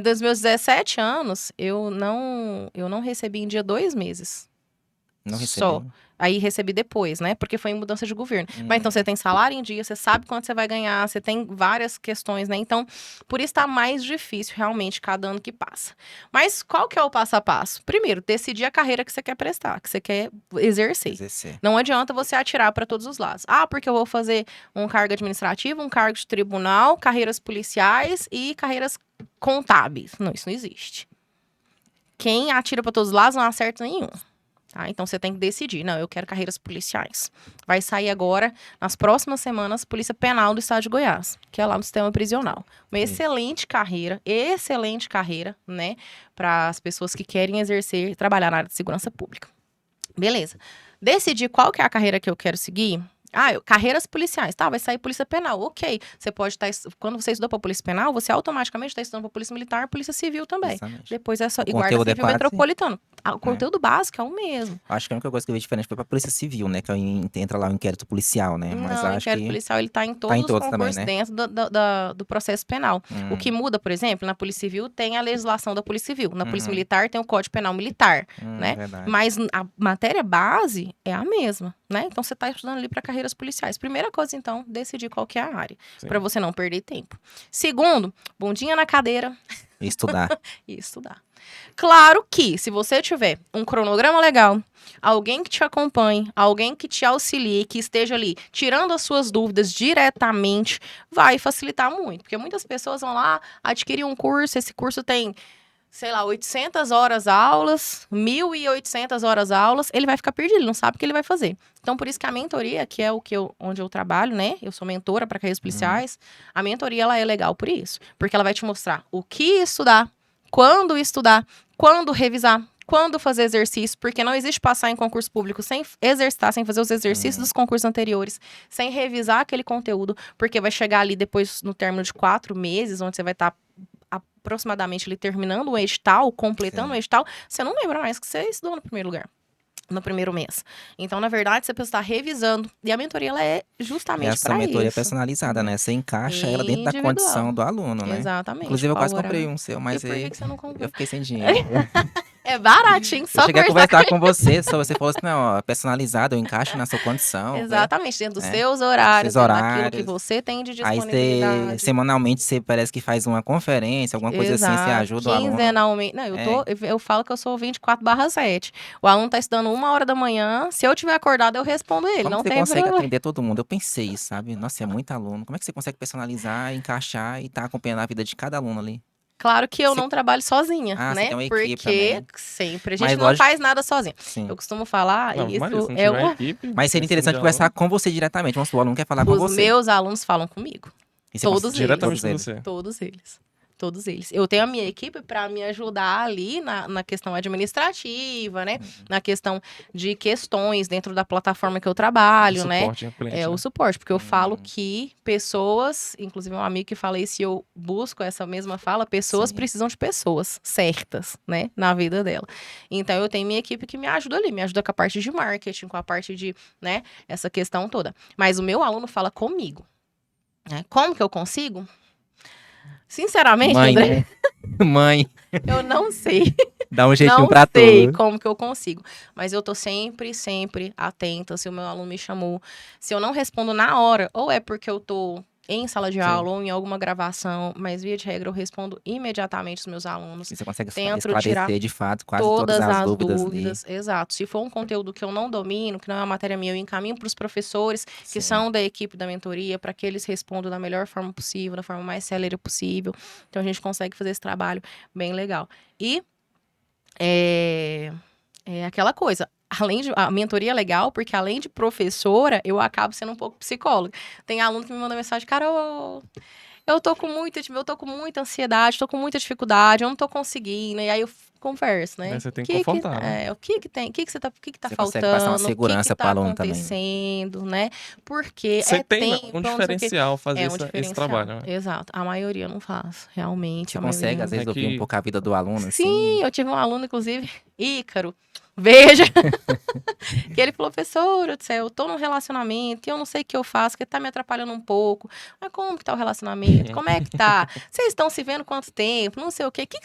Dos meus 17 anos, eu não recebi em dia 2 meses.
Não recebi.
Só. Aí recebi depois, né? Porque foi em mudança de governo. Mas então você tem salário em dia, você sabe quanto você vai ganhar, você tem várias questões, né? Então, por isso tá mais difícil realmente cada ano que passa. Mas qual que é o passo a passo? Primeiro, decidir a carreira que você quer prestar, que você quer exercer. Não adianta você atirar para todos os lados. Porque eu vou fazer um cargo administrativo, um cargo de tribunal, carreiras policiais e carreiras contábeis. Não, isso não existe. Quem atira para todos os lados não acerta nenhum. Tá? Então, você tem que decidir. Não, eu quero carreiras policiais. Vai sair agora, nas próximas semanas, Polícia Penal do Estado de Goiás, que é lá no sistema prisional. Uma excelente carreira, né? Para as pessoas que querem exercer, trabalhar na área de segurança pública. Beleza. Decidir qual que é a carreira que eu quero seguir. Carreiras policiais. Tá, vai sair Polícia Penal. Ok. Você pode estar... Quando você estudou para Polícia Penal, você automaticamente está estudando para Polícia Militar, Polícia Civil também.
Exatamente.
Depois é só... E Guarda Civil Metropolitano. O conteúdo básico é o mesmo.
Acho que a única coisa que eu vi diferente foi pra Polícia Civil, né? Que entra lá o inquérito policial, né? Mas
não, o
acho
inquérito
que...
policial, ele tá em todos os concursos
também, né?
dentro do processo penal. O que muda, por exemplo, na Polícia Civil tem a legislação da Polícia Civil. Na Polícia Militar tem o Código Penal Militar, né?
Verdade.
Mas a matéria base é a mesma, né? Então, você tá estudando ali para carreiras policiais. Primeira coisa, então, decidir qual que é a área. Para você não perder tempo. Segundo, bundinha na cadeira.
E estudar.
E estudar. Claro que, se você tiver um cronograma legal, alguém que te acompanhe, alguém que te auxilie, que esteja ali tirando as suas dúvidas diretamente, vai facilitar muito. Porque muitas pessoas vão lá, adquirir um curso, esse curso tem, sei lá, 800 horas aulas, 1.800 horas aulas, ele vai ficar perdido, ele não sabe o que ele vai fazer. Então, por isso que a mentoria, que é onde eu trabalho, né? Eu sou mentora para carreiras policiais. A mentoria, ela é legal por isso. Porque ela vai te mostrar o que estudar, quando revisar, quando fazer exercício, porque não existe passar em concurso público sem exercitar, sem fazer os exercícios dos concursos anteriores, sem revisar aquele conteúdo, porque vai chegar ali depois, no término de 4 meses, onde você vai estar aproximadamente ali terminando o edital, completando o edital, você não lembra mais que você estudou no primeiro lugar. No primeiro mês. Então, na verdade, você precisa estar revisando. E a mentoria, ela é justamente
Essa
para
mentoria
isso.
personalizada, né? Você encaixa ela dentro da
Individual.
condição do aluno, né?
Exatamente.
Inclusive, eu
Qual
quase comprei
horário?
um seu,
E
mas
por que que você não comprou?
eu fiquei sem dinheiro.
É baratinho,
Eu
só
cheguei a
conversar
conversar com você, só você falou assim, não, ó, personalizado, eu encaixo na sua condição.
Exatamente, dentro dos
É.
seus horários,
Seus
dentro daquilo que
horários.
você tem de
Aí você,
disponibilidade.
semanalmente, você parece que faz uma conferência, alguma coisa assim, você
Exato.
ajuda o aluno.
Quinzenalmente. Não, eu falo que eu sou 24/7. O aluno tá estudando 1h da manhã. Se eu tiver acordado, eu respondo ele.
Como
Não
você
tem
consegue
problema.
atender todo mundo? Eu pensei isso, sabe? Nossa, é muito aluno. Como é que você consegue personalizar, encaixar e tá acompanhando a vida de cada aluno ali?
Claro que eu
Você-
não trabalho sozinha,
Ah, você
né?
tem uma equipe
Porque
também.
sempre a
Mas
gente não
lógico,
faz nada sozinho.
sim.
Eu costumo falar,
Não,
e
Maria,
isso
se não
é
tiver
uma.
equipe,
Mas seria
ensino
interessante
de
conversar
aluno,
com você diretamente. Vamos supor, o aluno quer falar com
Os
você.
meus alunos falam comigo.
E você
Todos eles.
diretamente
todos
com
eles.
você.
Todos eles. Todos eles. Eu tenho a minha equipe para me ajudar ali na questão administrativa, né? Na questão de questões dentro da plataforma que eu trabalho,
O
né?
suporte ao cliente,
É
né?
o suporte, porque eu falo
Hum.
que pessoas, inclusive um amigo que fala isso e eu busco essa mesma fala, pessoas
Sim.
precisam de pessoas certas, né? Na vida dela. Então eu tenho minha equipe que me ajuda ali, me ajuda com a parte de marketing, com a parte de, né? Essa questão toda. Mas o meu aluno fala comigo. Né? Como que eu consigo? Sinceramente,
Mãe,
André,
né? Mãe,
eu não sei.
dá um jeitinho
Não
pra
sei
tudo.
como que eu consigo. Mas eu tô sempre, sempre atenta se o meu aluno me chamou. Se eu não respondo na hora, ou é porque eu tô em sala de
Sim.
aula ou em alguma gravação, mas via de regra eu respondo imediatamente os meus alunos.
E você consegue
Tento
esclarecer
tirar
de fato quase todas as dúvidas ali.
exato. Se for um conteúdo que eu não domino, que não é uma matéria minha, eu encaminho para os professores que
Sim.
são da equipe da mentoria, para que eles respondam da melhor forma possível, da forma mais célere possível. Então a gente consegue fazer esse trabalho bem legal. E é aquela coisa. A mentoria é legal, porque além de professora, eu acabo sendo um pouco psicóloga. Tem aluno que me manda mensagem, Carol, eu tô com muita ansiedade, tô com muita dificuldade, eu não tô conseguindo. E aí eu converso, né?
Aí você tem que confortar, né?
O que tem? O que tá
Você consegue passar uma
faltando? O
segurança
que
pro
tá
aluno também.
acontecendo, né? Porque
Você tem
tempo,
um
não sei o quê.
diferencial fazer
É um
esse
diferencial.
trabalho, né?
Exato. A maioria não faz, realmente.
Você
a maioria
consegue,
não
às vezes,
É
ouvir um
que-
pouco a vida do aluno,
Sim,
assim.
eu tive um aluno, inclusive, Ícaro. Veja! Que ele falou, professora do céu, eu tô num relacionamento e eu não sei o que eu faço, que tá me atrapalhando um pouco. Mas como que tá o relacionamento? Como é que tá? Vocês estão se vendo quanto tempo? Não sei o quê. O que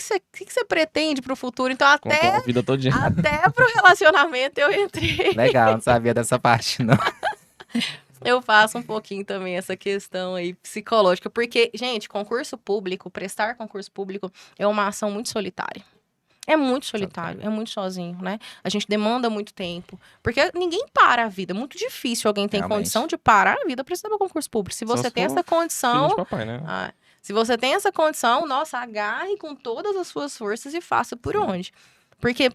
você pretende pro futuro? Então,
Contou a vida todinha.
até pro relacionamento eu entrei.
Legal, não sabia dessa parte, não.
Eu faço um pouquinho também essa questão aí psicológica. Porque, gente, concurso público, prestar concurso público é uma ação muito solitária. É muito solitário, é muito sozinho, né? A gente demanda muito tempo. Porque ninguém para a vida. É muito difícil alguém ter
Realmente.
condição de parar a vida para estudar para concurso público. Se
Só
você
se
tem
for
essa
Filho
condição.
de papai, né?
Se você tem essa condição, nossa, agarre com todas as suas forças e faça por onde. Porque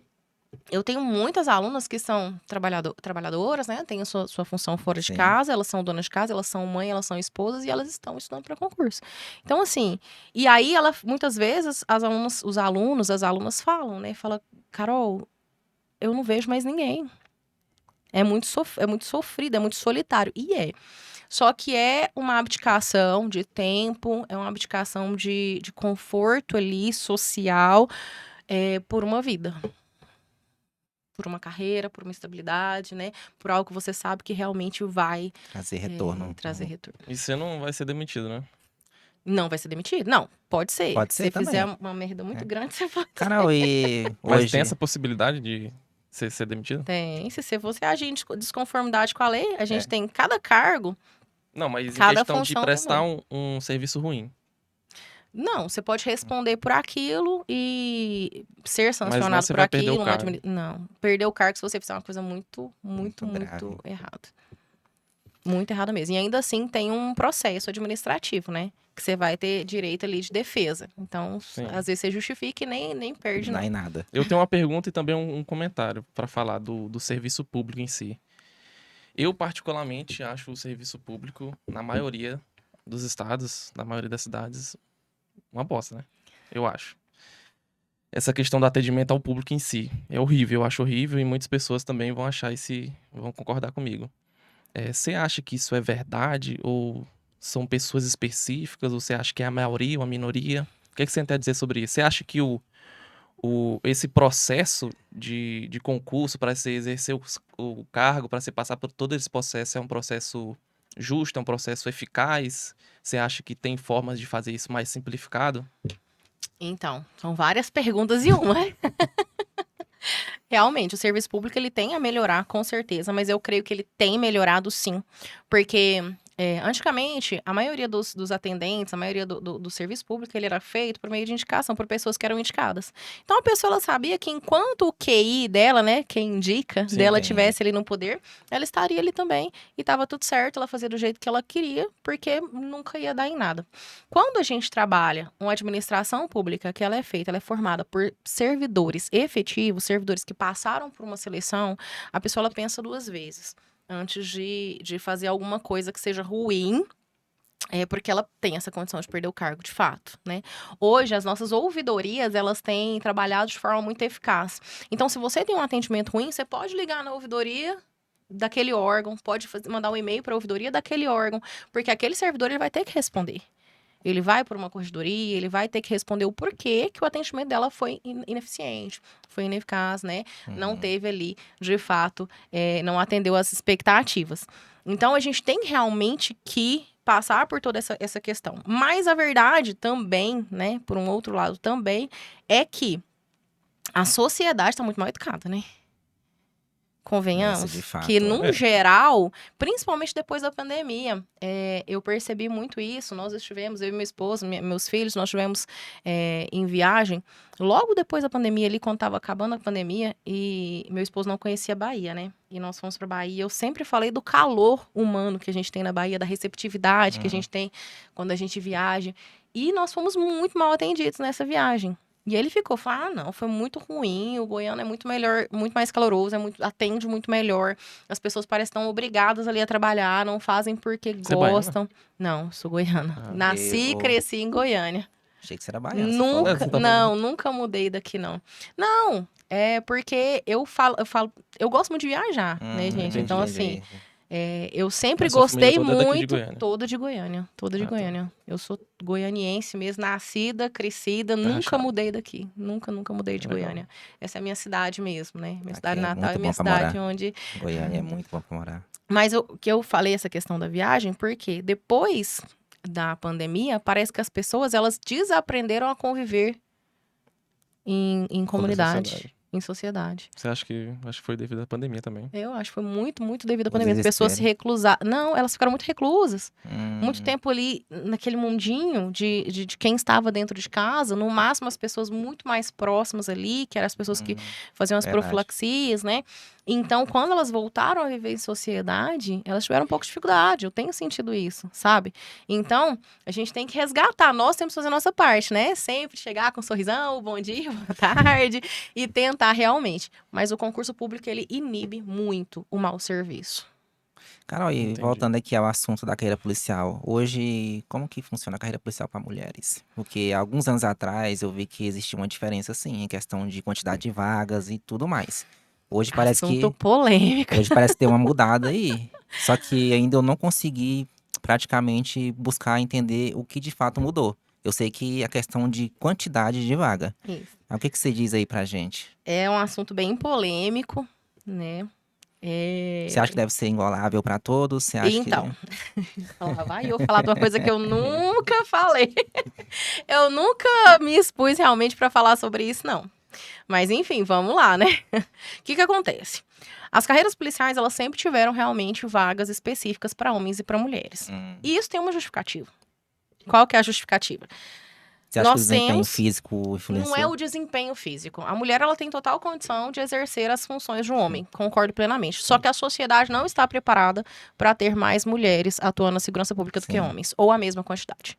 eu tenho muitas alunas que são trabalhadoras, né? Têm a sua função fora de
Sim.
casa, elas são donas de casa, elas são mãe, elas são esposas e elas estão estudando para concurso. Então, assim, e aí muitas vezes as alunas falam, né? Fala, Carol, eu não vejo mais ninguém. É muito sofrido, é muito solitário. E é. Só que é uma abdicação de tempo, é uma abdicação de conforto ali, social, por uma vida. Por uma carreira, por uma estabilidade, né? Por algo que você sabe que realmente vai
Trazer retorno.
trazer retorno.
E você não vai ser demitido, né?
Não vai ser demitido? Não, pode ser.
Pode
Se
ser
você fizer
também.
uma merda muito
É.
grande, você pode.
Carol, e
Mas
hoje...
tem essa possibilidade de você ser demitido?
Tem. Se você agir em desconformidade com a lei, a gente tem cada cargo.
Não, mas em
Cada
questão de
função
prestar um serviço ruim.
Não, você pode responder por aquilo e ser
não
sancionado
você
por
vai perder
aquilo.
o cargo.
Não, perder o cargo se você fizer uma coisa muito, muito,
Muito
muito
grave.
errada. Muito errada mesmo. E ainda assim tem um processo administrativo, né? Que você vai ter direito ali de defesa. Então,
Sim.
às vezes você justifica e nem perde,
Não
não.
é nada.
Eu tenho uma pergunta e também um comentário para falar do serviço público em si. Eu, particularmente, acho o serviço público, na maioria dos estados, na maioria das cidades, uma bosta, né? Eu acho. essa questão do atendimento ao público em si. É horrível, eu acho horrível e muitas pessoas também vão vão concordar comigo. Você acha que isso é verdade ou são pessoas específicas ou você acha que é a maioria ou a minoria? O que é que você tem a dizer sobre isso? Você acha que esse processo de concurso para você exercer o cargo, para você passar por todo esse processo, é um processo justo, é um processo eficaz? Você acha que tem formas de fazer isso mais simplificado?
Então, são várias perguntas em uma. Realmente, o serviço público ele tem a melhorar, com certeza, mas eu creio que ele tem melhorado sim, porque antigamente a maioria dos atendentes, a maioria do serviço público, ele era feito por meio de indicação, por pessoas que eram indicadas. Então a pessoa ela sabia que enquanto o QI dela, né, quem indica,
Sim,
dela
entendi.
tivesse ali no poder, ela estaria ali também e estava tudo certo, ela fazia do jeito que ela queria, porque nunca ia dar em nada. Quando a gente trabalha uma administração pública, que ela é formada por servidores efetivos, servidores que passaram por uma seleção, a pessoa ela pensa duas vezes antes de fazer alguma coisa que seja ruim, porque ela tem essa condição de perder o cargo, de fato, né? Hoje, as nossas ouvidorias, elas têm trabalhado de forma muito eficaz. Então, se você tem um atendimento ruim, você pode ligar na ouvidoria daquele órgão, pode mandar um e-mail para a ouvidoria daquele órgão, porque aquele servidor ele vai ter que responder. Ele vai por uma corregedoria, ele vai ter que responder o porquê que o atendimento dela foi ineficiente, foi ineficaz, né? Não teve ali, de fato, não atendeu às expectativas. Então, a gente tem realmente que passar por toda essa questão. Mas a verdade também, né, por um outro lado também, é que a sociedade está muito mal educada, né? Convenhamos,
Esse de fato,
que num geral, principalmente depois da pandemia, eu percebi muito isso. Nós estivemos, eu e meu esposo, meus filhos, nós estivemos em viagem logo depois da pandemia, ali quando estava acabando a pandemia, e meu esposo não conhecia a Bahia, né? E nós fomos para Bahia. Eu sempre falei do calor humano que a gente tem na Bahia, da receptividade que a gente tem quando a gente viaja. E nós fomos muito mal atendidos nessa viagem. E ele ficou, falando, não, foi muito ruim, o goiano é muito melhor, muito mais caloroso, atende muito melhor. As pessoas parecem que estão obrigadas ali a trabalhar, não fazem porque
Você é
gostam. Não, sou goiana. Nasci e cresci em Goiânia.
Achei que você era baiano, você falou.
Nunca,
Você tá
não, nunca mudei daqui, não. Não, é porque eu gosto muito de viajar, né, gente?
entendi,
Então, assim, eu sempre
Mas sua família
gostei
toda é daqui de
muito,
Goiânia.
toda de Goiânia, toda de
Ah, tá.
Goiânia. Eu sou goianiense mesmo, nascida, crescida, nunca
rachado.
mudei daqui. Nunca mudei de
Legal.
Goiânia. Essa é a minha cidade mesmo, né? Minha
Aqui
cidade
é
natal
muito
e minha
bom pra
cidade
morar.
onde...
Goiânia é muito bom pra morar.
Mas que eu falei essa questão da viagem, porque depois da pandemia, parece que as pessoas, elas desaprenderam a conviver em comunidade,
sociedade.
em sociedade.
Você acha que foi devido à pandemia também?
Eu acho que foi muito, muito devido à
O
pandemia. As pessoas se
desespero.
reclusaram. Não, elas ficaram muito reclusas. Muito
Hum,
tempo ali naquele mundinho de quem estava dentro de casa. No máximo, as pessoas muito mais próximas ali, que eram as pessoas que faziam as
verdade.
profilaxias, né? Então, quando elas voltaram a viver em sociedade, elas tiveram um pouco de dificuldade. Eu tenho sentido isso, sabe? Então, a gente tem que resgatar. Nós temos que fazer a nossa parte, né? Sempre chegar com um sorrisão, bom dia, boa tarde, e tentar realmente. Mas o concurso público, ele inibe muito o mau serviço.
Carol, e
Entendi.
voltando aqui ao assunto da carreira policial, hoje, como que funciona a carreira policial para mulheres? Porque alguns anos atrás eu vi que existia uma diferença, sim, em questão de quantidade de vagas e tudo mais. Hoje parece
Assunto
que
polêmico.
Hoje parece ter uma mudada aí. Só que ainda eu não consegui praticamente buscar entender o que de fato mudou. Eu sei que a questão de quantidade de vaga.
Isso.
O que você diz aí pra gente?
É um assunto bem polêmico, né?
Você acha que deve ser igualável pra todos? Você acha
Então, lá vai eu falar de uma coisa que eu nunca falei. Eu nunca me expus realmente para falar sobre isso, não. Mas enfim, vamos lá, né? O que acontece? As carreiras policiais, elas sempre tiveram realmente vagas específicas para homens e para mulheres. E isso tem uma justificativa. Qual que é a justificativa?
Você acha que o
Nós
desempenho
temos...
físico influenciou?
Não é o desempenho físico. A mulher, ela tem total condição de exercer as funções de um homem. Concordo plenamente. Só que a sociedade não está preparada para ter mais mulheres atuando na segurança pública do que
Sim.
homens. Ou a mesma quantidade.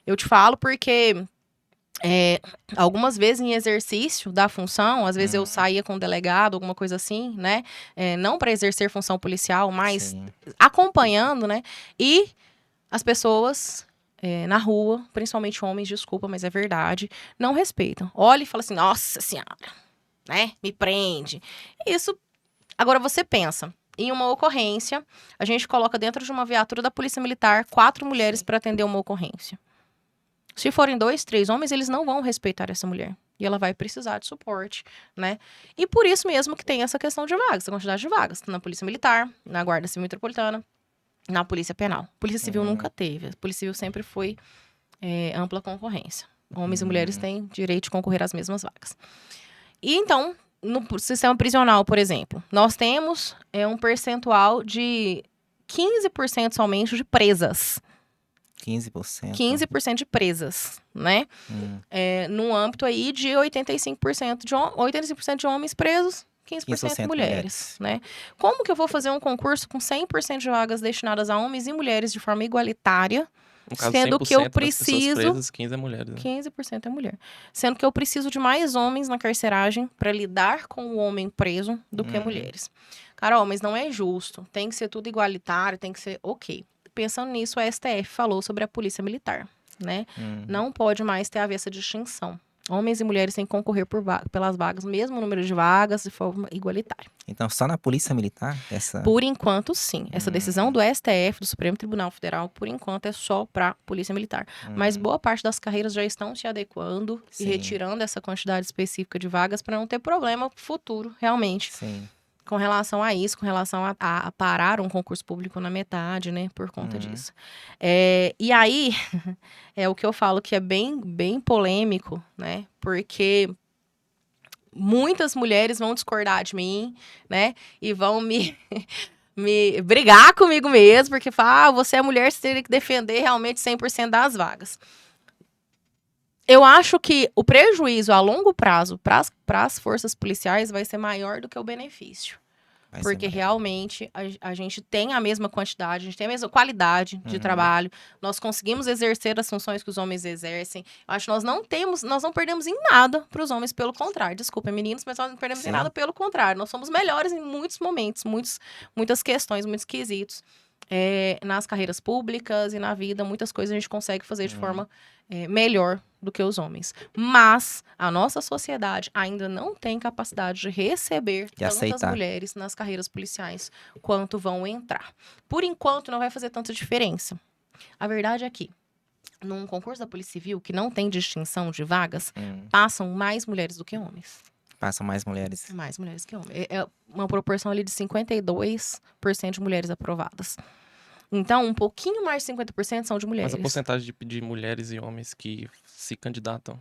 Eu te falo porque... algumas vezes em exercício da função, às vezes eu saía com um delegado, alguma coisa assim, né? Não para exercer função policial, mas
Sim.
acompanhando, né? E as pessoas na rua, principalmente homens, desculpa, mas é verdade, não respeitam. Olha e fala assim, nossa senhora, né? Me prende. Isso. Agora você pensa, em uma ocorrência, a gente coloca dentro de uma viatura da Polícia Militar 4 mulheres para atender uma ocorrência. Se forem 2, 3 homens, eles não vão respeitar essa mulher. E ela vai precisar de suporte, né? E por isso mesmo que tem essa questão de vagas, essa quantidade de vagas. Na Polícia Militar, na Guarda Civil Metropolitana, na Polícia Penal. Polícia Civil nunca teve. A Polícia Civil sempre foi ampla concorrência. Homens e mulheres têm direito de concorrer às mesmas vagas. E então, no sistema prisional, por exemplo, nós temos um percentual de 15% somente de presas.
15%.
15% de presas, né? Num âmbito aí de 85% de homens presos, 15% mulheres, né? Como que eu vou fazer um concurso com 100% de vagas destinadas a homens e mulheres de forma igualitária,
No caso,
sendo que eu preciso...
presas, 15 é mulheres. Né?
15% é mulher. Sendo que eu preciso de mais homens na carceragem para lidar com o homem preso do que mulheres. Carol, mas não é justo. Tem que ser tudo igualitário, tem que ser... Ok. Pensando nisso, a STF falou sobre a Polícia Militar, né? Não pode mais ter haver essa distinção. Homens e mulheres têm que concorrer pelas vagas, mesmo número de vagas, de forma igualitária.
Então, só na Polícia Militar?
Por enquanto, sim. Essa decisão do STF, do Supremo Tribunal Federal, por enquanto, é só para Polícia Militar. Mas boa parte das carreiras já estão se adequando e retirando essa quantidade específica de vagas para não ter problema futuro, realmente.
Sim.
Com relação a isso, com relação a parar um concurso público na metade, né? Por conta disso. E aí, é o que eu falo que é bem, bem polêmico, né? Porque muitas mulheres vão discordar de mim, né? E vão me brigar comigo mesmo, porque falam, você é mulher, você teria que defender realmente 100% das vagas. Eu acho que o prejuízo a longo prazo para as forças policiais vai ser maior do que o benefício. Porque realmente a gente tem a mesma quantidade, a gente tem a mesma qualidade de trabalho, nós conseguimos exercer as funções que os homens exercem. Eu acho que nós não perdemos em nada para os homens, pelo contrário. Desculpa, meninos, mas nós não perdemos em nada, pelo contrário. Nós somos melhores em muitos momentos, muitas questões, muitos quesitos. Nas carreiras públicas e na vida, muitas coisas a gente consegue fazer de forma melhor do que os homens. Mas a nossa sociedade ainda não tem capacidade de receber tantas mulheres nas carreiras policiais quanto vão entrar. Por enquanto, não vai fazer tanta diferença. A verdade é que, num concurso da Polícia Civil, que não tem distinção de vagas, passam mais mulheres do que homens.
Passam mais mulheres.
Mais mulheres que homens. É uma proporção ali de 52% de mulheres aprovadas. Então, um pouquinho mais de 50% são de mulheres.
Mas a porcentagem de mulheres e homens que se candidatam?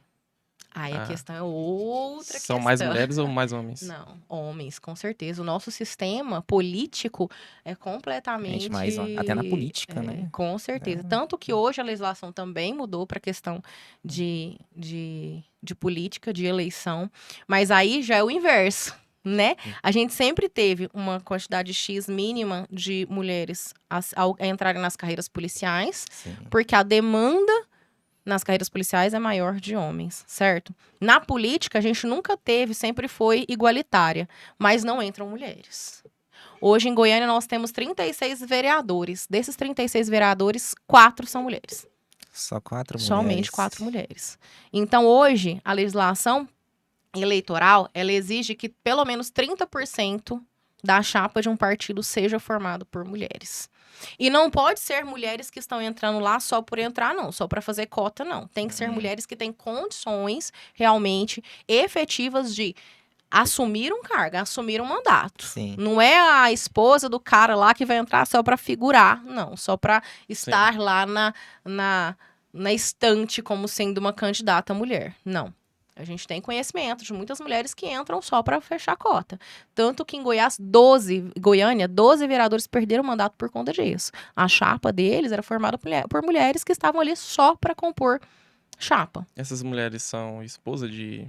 Aí a questão é outra questão.
São mais mulheres ou mais homens?
Não, homens, com certeza. O nosso sistema político é completamente...
até na política, né?
Com certeza. Tanto que hoje a legislação também mudou para a questão de política, de eleição. Mas aí já é o inverso. Né? A gente sempre teve uma quantidade X mínima de mulheres a entrarem nas carreiras policiais, porque a demanda nas carreiras policiais é maior de homens, certo? Na política, a gente nunca teve, sempre foi igualitária, mas não entram mulheres. Hoje, em Goiânia, nós temos 36 vereadores. Desses 36 vereadores, 4 são mulheres.
Só 4 mulheres?
Somente 4 mulheres. Então, hoje, a legislação eleitoral, ela exige que pelo menos 30% da chapa de um partido seja formado por mulheres. E não pode ser mulheres que estão entrando lá só por entrar, não. Só para fazer cota, não. Tem que ser mulheres que têm condições realmente efetivas de assumir um cargo, assumir um mandato.
Sim.
Não é a esposa do cara lá que vai entrar só para figurar, não. Só para estar lá na estante como sendo uma candidata mulher. Não. A gente tem conhecimento de muitas mulheres que entram só para fechar a cota. Tanto que em Goiânia, 12 vereadores perderam o mandato por conta disso. A chapa deles era formada por mulheres que estavam ali só para compor chapa.
Essas mulheres são esposa de...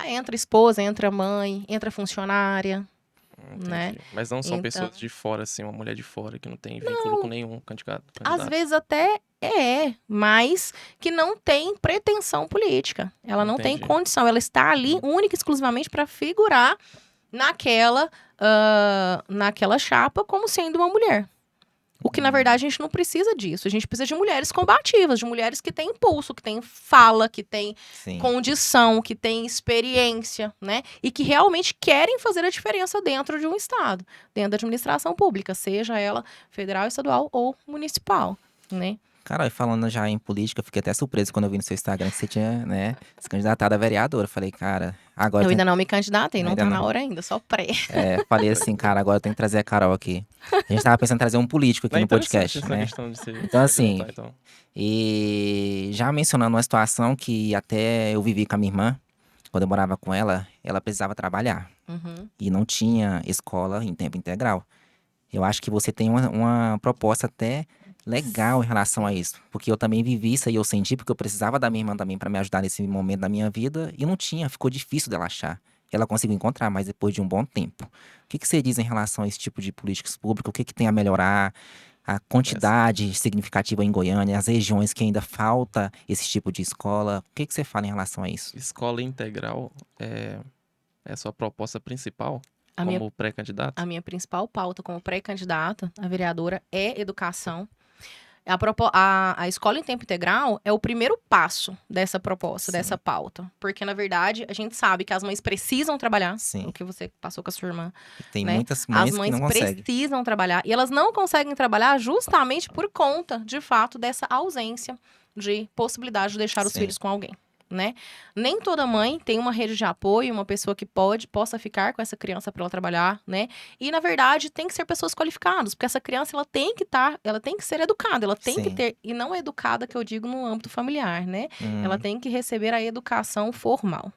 Entra esposa, entra mãe, entra funcionária. Né?
Mas não são pessoas de fora, assim, uma mulher de fora que não tem vínculo com nenhum candidato.
Às vezes até mas que não tem pretensão política. Ela não tem condição. Ela está ali única e exclusivamente para figurar naquela chapa como sendo uma mulher. O que, na verdade, a gente não precisa disso. A gente precisa de mulheres combativas, de mulheres que têm impulso, que têm fala, que têm
Sim.
condição, que têm experiência, né? E que realmente querem fazer a diferença dentro de um Estado, dentro da administração pública, seja ela federal, estadual ou municipal, né?
Cara, e falando já em política, eu fiquei até surpreso quando eu vi no seu Instagram que você tinha, né, se candidatado a vereadora. Eu falei, cara, agora
Eu
tem...
ainda não me candidatei, não
Ainda
tá
não.
na hora ainda, só pré.
Falei assim, cara, agora eu tenho que trazer a Carol aqui. A gente tava pensando em trazer um político aqui
Não é
no
interessante
podcast,
essa
né?
questão de se
Então, assim,
candidatar, então.
E já mencionando uma situação que até eu vivi com a minha irmã, quando eu morava com ela precisava trabalhar
Uhum.
e não tinha escola em tempo integral. Eu acho que você tem uma proposta até legal em relação a isso, porque eu também vivi isso e eu senti, porque eu precisava da minha irmã também para me ajudar nesse momento da minha vida e não tinha, ficou difícil dela achar. Ela conseguiu encontrar, mas depois de um bom tempo. O que você diz em relação a esse tipo de políticas públicas? O que tem a melhorar? A quantidade significativa em Goiânia, as regiões que ainda falta esse tipo de escola. O que você fala em relação a isso?
Escola integral é a sua proposta principal
A minha,
como pré-candidato?
a minha principal pauta como pré-candidata a vereadora é educação. A escola em tempo integral é o primeiro passo dessa proposta,
Sim.
dessa pauta. Porque, na verdade, a gente sabe que as mães precisam trabalhar,
Sim.
o que você passou com a sua irmã.
E tem
né?
muitas
As
mães que
mães
não conseguem.
precisam trabalhar. E elas não conseguem trabalhar justamente por conta, de fato, dessa ausência de possibilidade de deixar os
Sim.
filhos com alguém. Né? Nem toda mãe tem uma rede de apoio, uma pessoa que possa ficar com essa criança para ela trabalhar, né? E na verdade tem que ser pessoas qualificadas, porque essa criança ela tem que ser educada, ela tem que
Sim.
ter, e não educada que eu digo no âmbito familiar, né?
Hum,
Ela tem que receber a educação formal.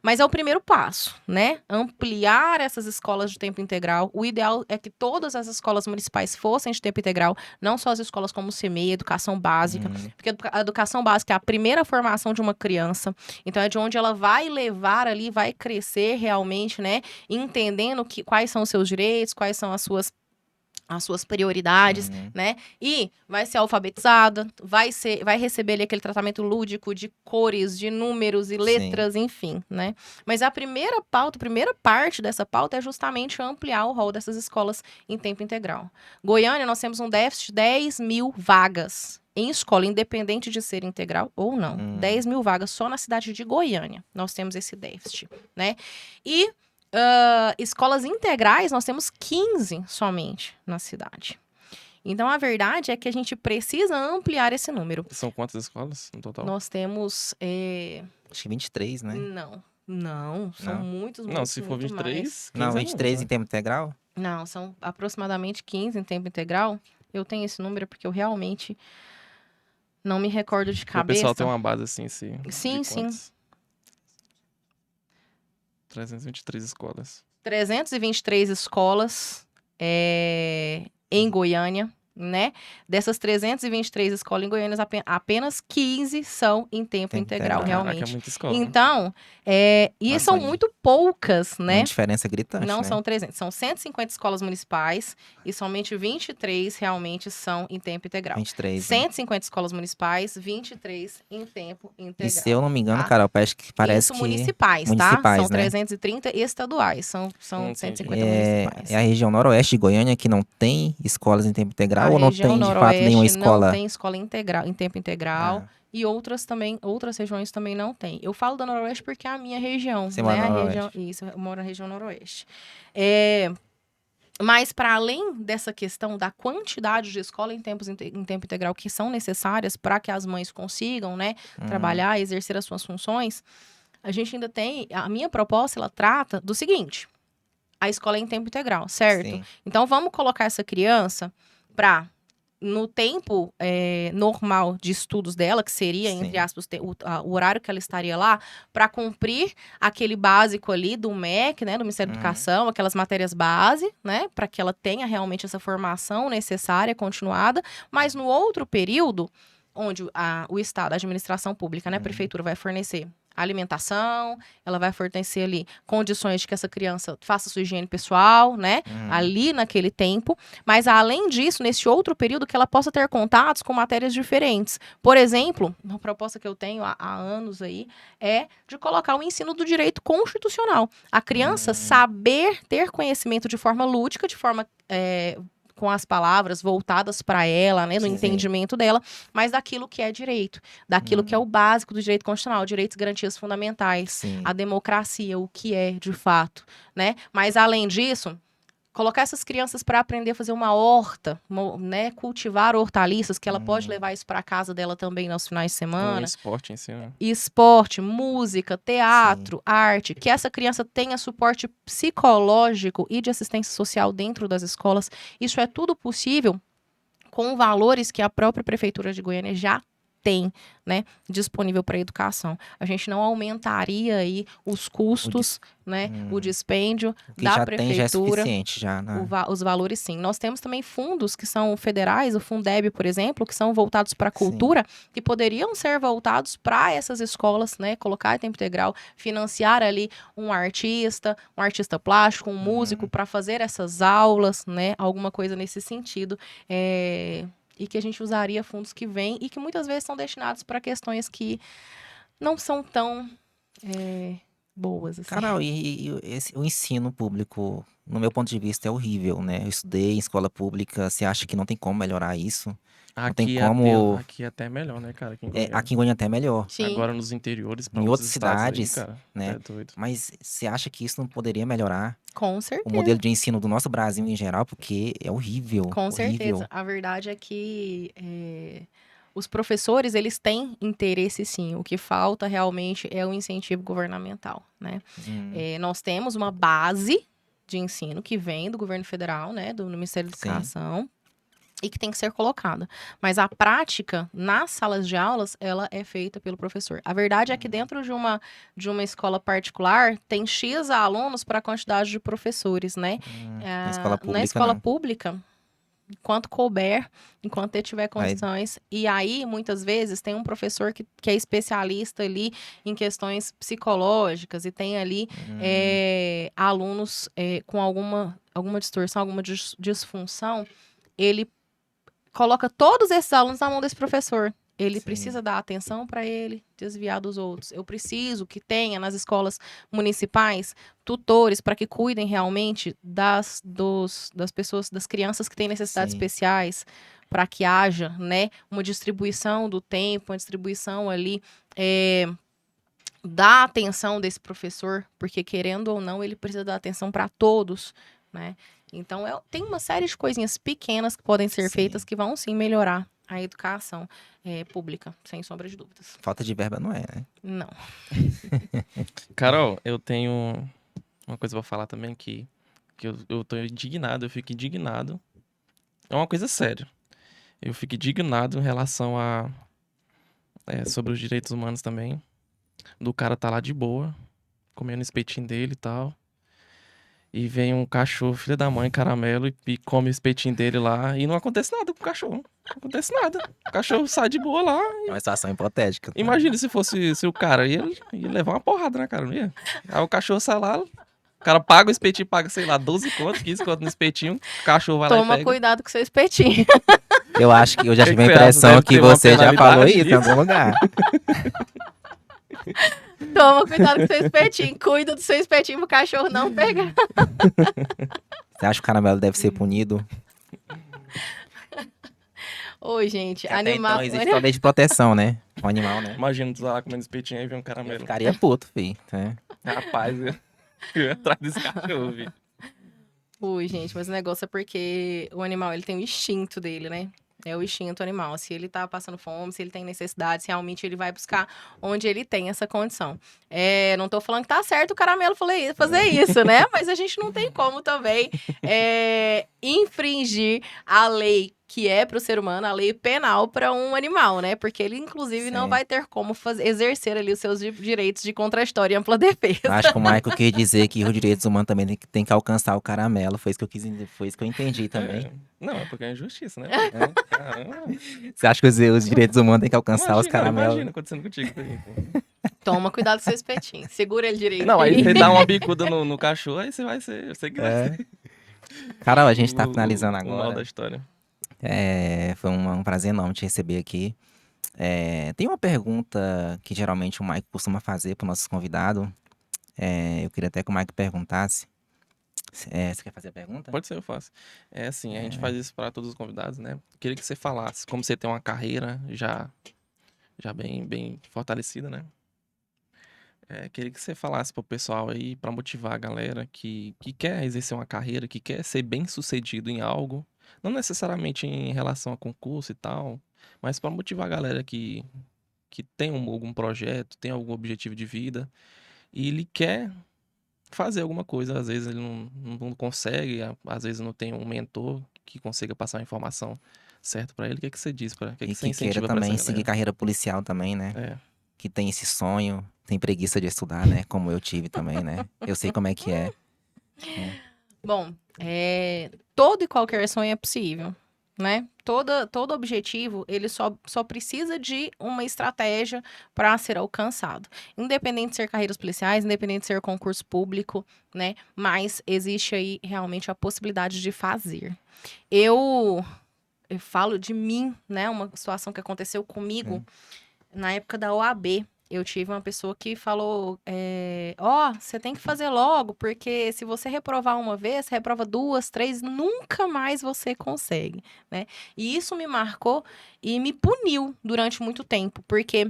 Mas é o primeiro passo, né? Ampliar essas escolas de tempo integral. O ideal é que todas as escolas municipais fossem de tempo integral, não só as escolas como o CMEI, educação básica, porque a educação básica é a primeira formação de uma criança. Então é de onde ela vai levar ali, vai crescer realmente, né? Entendendo quais são os seus direitos, quais são as suas prioridades, né? E vai ser alfabetizada, vai receber ali aquele tratamento lúdico de cores, de números e letras, enfim, né? Mas a primeira parte dessa pauta é justamente ampliar o rol dessas escolas em tempo integral. Goiânia, nós temos um déficit de 10 mil vagas em escola, independente de ser integral ou não. 10 mil vagas só na cidade de Goiânia. Nós temos esse déficit, né? E escolas integrais, nós temos 15 somente na cidade. Então, a verdade é que a gente precisa ampliar esse número.
São quantas escolas no total?
Nós temos...
Acho que 23, né?
Não, são
Não?
muitos,
Não,
muitos,
se for
muito
23,
mais.
15
Não,
é
23
muito,
em
né?
tempo integral?
Não, são aproximadamente 15 em tempo integral. Eu tenho esse número porque eu realmente não me recordo de
Porque o pessoal tem
cabeça.
uma base assim,
Sim,
de
sim.
quantos? 323 escolas.
323 escolas em Goiânia, né? Dessas 323 escolas em Goiânia, apenas 15 são em tempo integral,
integral.
realmente.
Caraca, é muita escola.
Então, e são
Bastante.
muito poucas, né?
Uma diferença gritante,
Não
né?
são 300, são 150 escolas municipais e somente 23 realmente são em tempo integral.
23, né?
150 escolas municipais, 23 em tempo integral.
E se eu não me engano,
tá?
Carol, parece
Isso
que...
municipais, tá?
municipais,
São
né?
330 estaduais, são
Entendi.
150 municipais.
É a região noroeste de Goiânia que não tem escolas em tempo integral
A
ou não
região
tem, de fato, nenhuma
noroeste não
escola?
tem escola integral, em tempo integral.
Ah,
E outras regiões também não tem. Eu falo da noroeste porque é a minha região,
Você
né?
mora no
A
noroeste.
região, isso, eu moro na região noroeste. Mas para além dessa questão da quantidade de escola em tempo integral que são necessárias para que as mães consigam, né, trabalhar e exercer as suas funções, a gente ainda tem, a minha proposta, ela trata do seguinte: a escola é em tempo integral, certo?
Sim.
Então vamos colocar essa criança para no tempo normal de estudos dela, que seria,
Sim.
entre aspas, o horário que ela estaria lá, para cumprir aquele básico ali do MEC, né, do Ministério da Educação, aquelas matérias base, né, para que ela tenha realmente essa formação necessária, continuada, mas no outro período, onde o Estado, a administração pública, né, a prefeitura vai fornecer alimentação, ela vai fornecer ali condições de que essa criança faça sua higiene pessoal, né? Ali naquele tempo. Mas, além disso, nesse outro período, que ela possa ter contatos com matérias diferentes. Por exemplo, uma proposta que eu tenho há anos aí é de colocar o ensino do direito constitucional. A criança saber ter conhecimento de forma lúdica, de forma com as palavras voltadas para ela, né, no
Sim.
entendimento dela, mas daquilo que é direito, daquilo que é o básico do direito constitucional, direitos e garantias fundamentais,
Sim.
a democracia, o que é de fato, né? Mas além disso, colocar essas crianças para aprender a fazer uma horta, né, cultivar hortaliças, que ela pode levar isso para casa dela também nos finais de
Um
semana.
esporte em si, né?
Esporte, música, teatro, arte, que essa criança tenha suporte psicológico e de assistência social dentro das escolas. Isso é tudo possível com valores que a própria Prefeitura de Goiânia já tem, né, disponível para a educação. A gente não aumentaria aí os custos, né, o dispêndio
O que
da
já tem já é
Prefeitura.
suficiente, já, né?
Os valores, sim. Nós temos também fundos que são federais, o Fundeb, por exemplo, que são voltados para a cultura, que poderiam ser voltados para essas escolas, né? Colocar em tempo integral, financiar ali um artista plástico, um músico, para fazer essas aulas, né? Alguma coisa nesse sentido. E que a gente usaria fundos que vêm e que muitas vezes são destinados para questões que não são tão boas, assim.
Carol, o ensino público, no meu ponto de vista, é horrível, né? Eu estudei em escola pública, você acha que não tem como melhorar isso? Não tem
Aqui,
como...
aqui é até melhor, né, cara? Aqui em
É,
Goiânia.
aqui em Goiânia até é melhor,
Sim,
Agora nos interiores, para
em
outros
outras
estados aí,
cidades,
cara,
né?
é doido.
Mas você acha que isso não poderia melhorar
com
o
certeza.
modelo de ensino do nosso Brasil em geral? Porque é horrível,
Com
horrível.
certeza. A verdade é que os professores, eles têm interesse, sim. O que falta realmente é o incentivo governamental, né? Nós temos uma base de ensino que vem do governo federal, né? Do Ministério da
Sim.
Educação. E que tem que ser colocada. Mas a prática, nas salas de aulas, ela é feita pelo professor. A verdade é que dentro de uma escola particular, tem X alunos para a quantidade de professores, né?
Na escola pública,
Na escola
não.
pública, enquanto couber, enquanto ele tiver
Aí-
condições. E aí, muitas vezes, tem um professor que é especialista ali em questões psicológicas e tem ali alunos com alguma distorção, alguma disfunção. Ele coloca todos esses alunos na mão desse professor. Ele
Sim.
precisa dar atenção para ele, desviar dos outros. Eu preciso que tenha nas escolas municipais tutores para que cuidem realmente das pessoas, das crianças que têm necessidades
Sim.
especiais, para que haja, né, uma distribuição do tempo, uma distribuição ali da atenção desse professor, porque querendo ou não, ele precisa dar atenção para todos, né? Então, tem uma série de coisinhas pequenas que podem ser
Sim.
feitas que vão, sim, melhorar a educação pública, sem sombra de dúvidas.
Falta de verba não é, né?
Não.
Carol, eu tenho uma coisa pra falar também que eu tô indignado, eu fico indignado. É uma coisa séria. Eu fico indignado em relação a... sobre os direitos humanos também. Do cara tá lá de boa, comendo o espetinho dele e tal. E vem um cachorro, filho da mãe, caramelo, e come o espetinho dele lá. E não acontece nada com o cachorro. Não acontece nada. O cachorro sai de boa lá.
É uma situação hipotética. Tá?
Imagina se o cara ia levar uma porrada na cara, não ia? Aí o cachorro sai lá, o cara paga o espetinho, paga, sei lá, 12 contos, 15 contos no espetinho, o cachorro vai lá e
Toma
pega.
cuidado com seu espetinho.
Eu acho que eu já
Que
tive a
que você acha?
impressão
Deve
que
ter uma
você já falou
penalidade
isso em algum lugar.
Toma cuidado com seu espetinho. Cuida do seu espetinho pro cachorro não pegar.
Você acha que o caramelo deve ser punido?
Ô, gente,
Até
animal...
então existe uma lei de proteção, né? O animal, né?
Imagina tu lá comendo espetinho aí e vem um
Eu
caramelo.
ficaria puto, filho. Né?
Rapaz, eu ia atrás desse cachorro, vi.
Ui, gente, mas o negócio é porque o animal, ele tem o instinto dele, né? É o instinto animal. Se ele tá passando fome, se ele tem necessidade, se realmente ele vai buscar onde ele tem essa condição. Não tô falando que tá certo o caramelo fazer isso, né? Mas a gente não tem como também infringir a lei que é para o ser humano, a lei penal para um animal, né? Porque ele, inclusive, não
Sim.
vai ter como exercer ali os seus direitos de contraditória e ampla defesa.
Eu acho que o Michael quis dizer que os direitos humanos também tem que alcançar o caramelo. Foi isso que eu quis, foi isso que eu entendi também.
Não, é porque é injustiça, né? Caramba.
Você acha que os direitos humanos têm que alcançar os caramelos?
Imagina acontecendo contigo.
Toma cuidado com seu espetinho. Segura ele direito.
Não, aí você dá uma bicuda no cachorro, aí você vai ser... Você que vai ser
Carol, a gente tá
o-
finalizando
o mal
agora.
da história.
Foi um prazer enorme te receber aqui. Tem uma pergunta que geralmente o Mike costuma fazer para os nossos convidados. Eu queria até que o Mike perguntasse. Você quer fazer a pergunta?
Pode ser, eu faço. É assim, a gente
É.
faz isso para todos os convidados, né? Queria que você falasse, como você tem uma carreira já bem fortalecida, né? Queria que você falasse pro pessoal aí, para motivar a galera que quer exercer uma carreira, que quer ser bem-sucedido em algo, não necessariamente em relação a concurso e tal, mas para motivar a galera que tem algum projeto, tem algum objetivo de vida e ele quer fazer alguma coisa, às vezes ele não consegue, às vezes não tem um mentor que consiga passar a informação certa para ele. O que é que você diz para, o que é
E
que você
que queira
incentiva para essa
também seguir
galera?
carreira policial também, né?
É,
Que tem esse sonho, tem preguiça de estudar, né? Como eu tive também, né? Eu sei como é que é. Né?
Bom, todo e qualquer sonho é possível, né? Todo objetivo, ele só precisa de uma estratégia para ser alcançado. Independente de ser carreiras policiais, independente de ser concurso público, né? Mas existe aí realmente a possibilidade de fazer. Eu falo de mim, né? Uma situação que aconteceu comigo na época da OAB. Eu tive uma pessoa que falou: você tem que fazer logo, porque se você reprovar uma vez, você reprova 2, 3, nunca mais você consegue, né? E isso me marcou e me puniu durante muito tempo, porque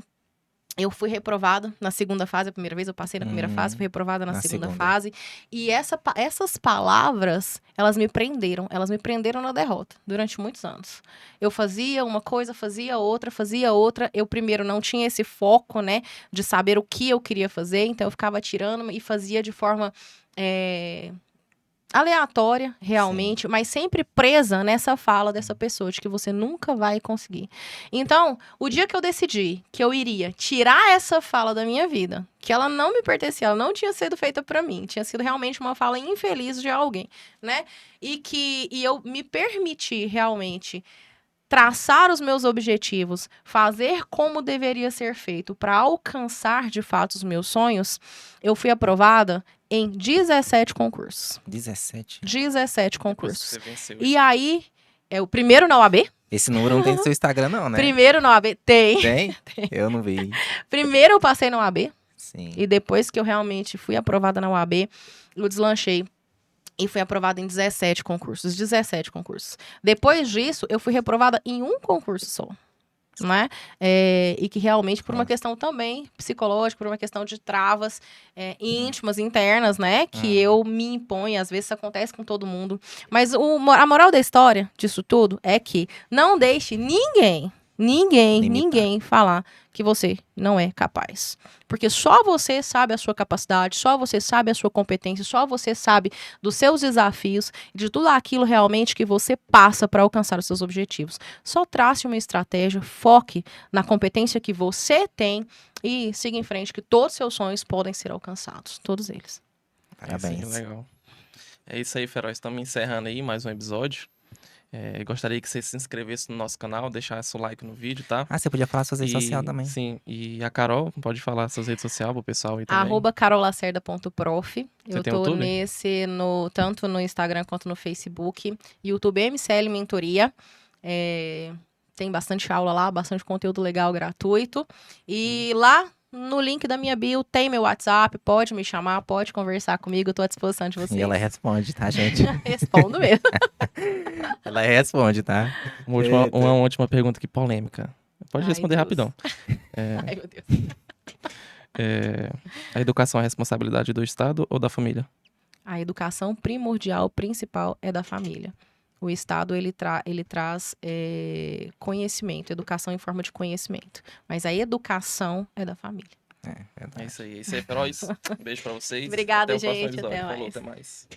eu fui reprovada na segunda fase, a primeira vez eu passei na primeira fase, fui reprovada na
Na
segunda
segunda.
fase. E essas palavras, elas me prenderam na derrota durante muitos anos. Eu fazia uma coisa, fazia outra. Eu primeiro não tinha esse foco, né, de saber o que eu queria fazer, então eu ficava atirando e fazia de forma aleatória, realmente, mas sempre presa nessa fala dessa pessoa, de que você nunca vai conseguir. Então, o dia que eu decidi que eu iria tirar essa fala da minha vida, que ela não me pertencia, ela não tinha sido feita pra mim, tinha sido realmente uma fala infeliz de alguém, né? E eu me permiti realmente traçar os meus objetivos, fazer como deveria ser feito para alcançar de fato os meus sonhos, eu fui aprovada em 17 concursos.
17.
17
depois que
concursos.
você venceu
E
isso.
aí, o primeiro na OAB.
Esse número não tem no seu Instagram, não, né?
Primeiro na OAB. Tem.
Tem? Eu não vi.
Primeiro eu passei na OAB.
Sim.
E depois que eu realmente fui aprovada na UAB, eu deslanchei. E fui aprovada em 17 concursos. 17 concursos. Depois disso, eu fui reprovada em um concurso só. Né? E que realmente, por uma questão também psicológica, por uma questão de travas íntimas, internas, né? Que eu me imponho, às vezes isso acontece com todo mundo. Mas a moral da história disso tudo é que não deixe ninguém falar que você não é capaz. Porque só você sabe a sua capacidade, só você sabe a sua competência, só você sabe dos seus desafios, de tudo aquilo realmente que você passa para alcançar os seus objetivos. Só trace uma estratégia, foque na competência que você tem e siga em frente, que todos os seus sonhos podem ser alcançados. Todos eles.
Parabéns.
É isso aí, legal. É isso aí, Feroz. Estamos encerrando aí mais um episódio. Gostaria que você se inscrevesse no nosso canal, deixasse o like no vídeo, tá?
Você podia falar suas redes sociais também.
Sim, e a Carol, pode falar suas redes sociais pro pessoal aí também.
@carolacerda.prof. Eu
tem
tô
YouTube?
tanto no Instagram quanto no Facebook. YouTube MCL Mentoria. Tem bastante aula lá, bastante conteúdo legal, gratuito. E lá no link da minha bio tem meu WhatsApp, pode me chamar, pode conversar comigo, eu tô à disposição de vocês.
E ela responde, tá, gente?
Respondo mesmo.
Ela responde, tá?
Uma última pergunta aqui, polêmica. Pode responder
Deus.
rapidão.
Ai, meu Deus.
A educação é responsabilidade do Estado ou da família?
A educação primordial, principal, é da família. O Estado, ele traz conhecimento, educação em forma de conhecimento. Mas a educação é da família.
É isso aí, Feroz. Um beijo pra vocês.
Obrigada,
até o próximo
gente.
episódio.
Até
Falou,
mais.
até mais.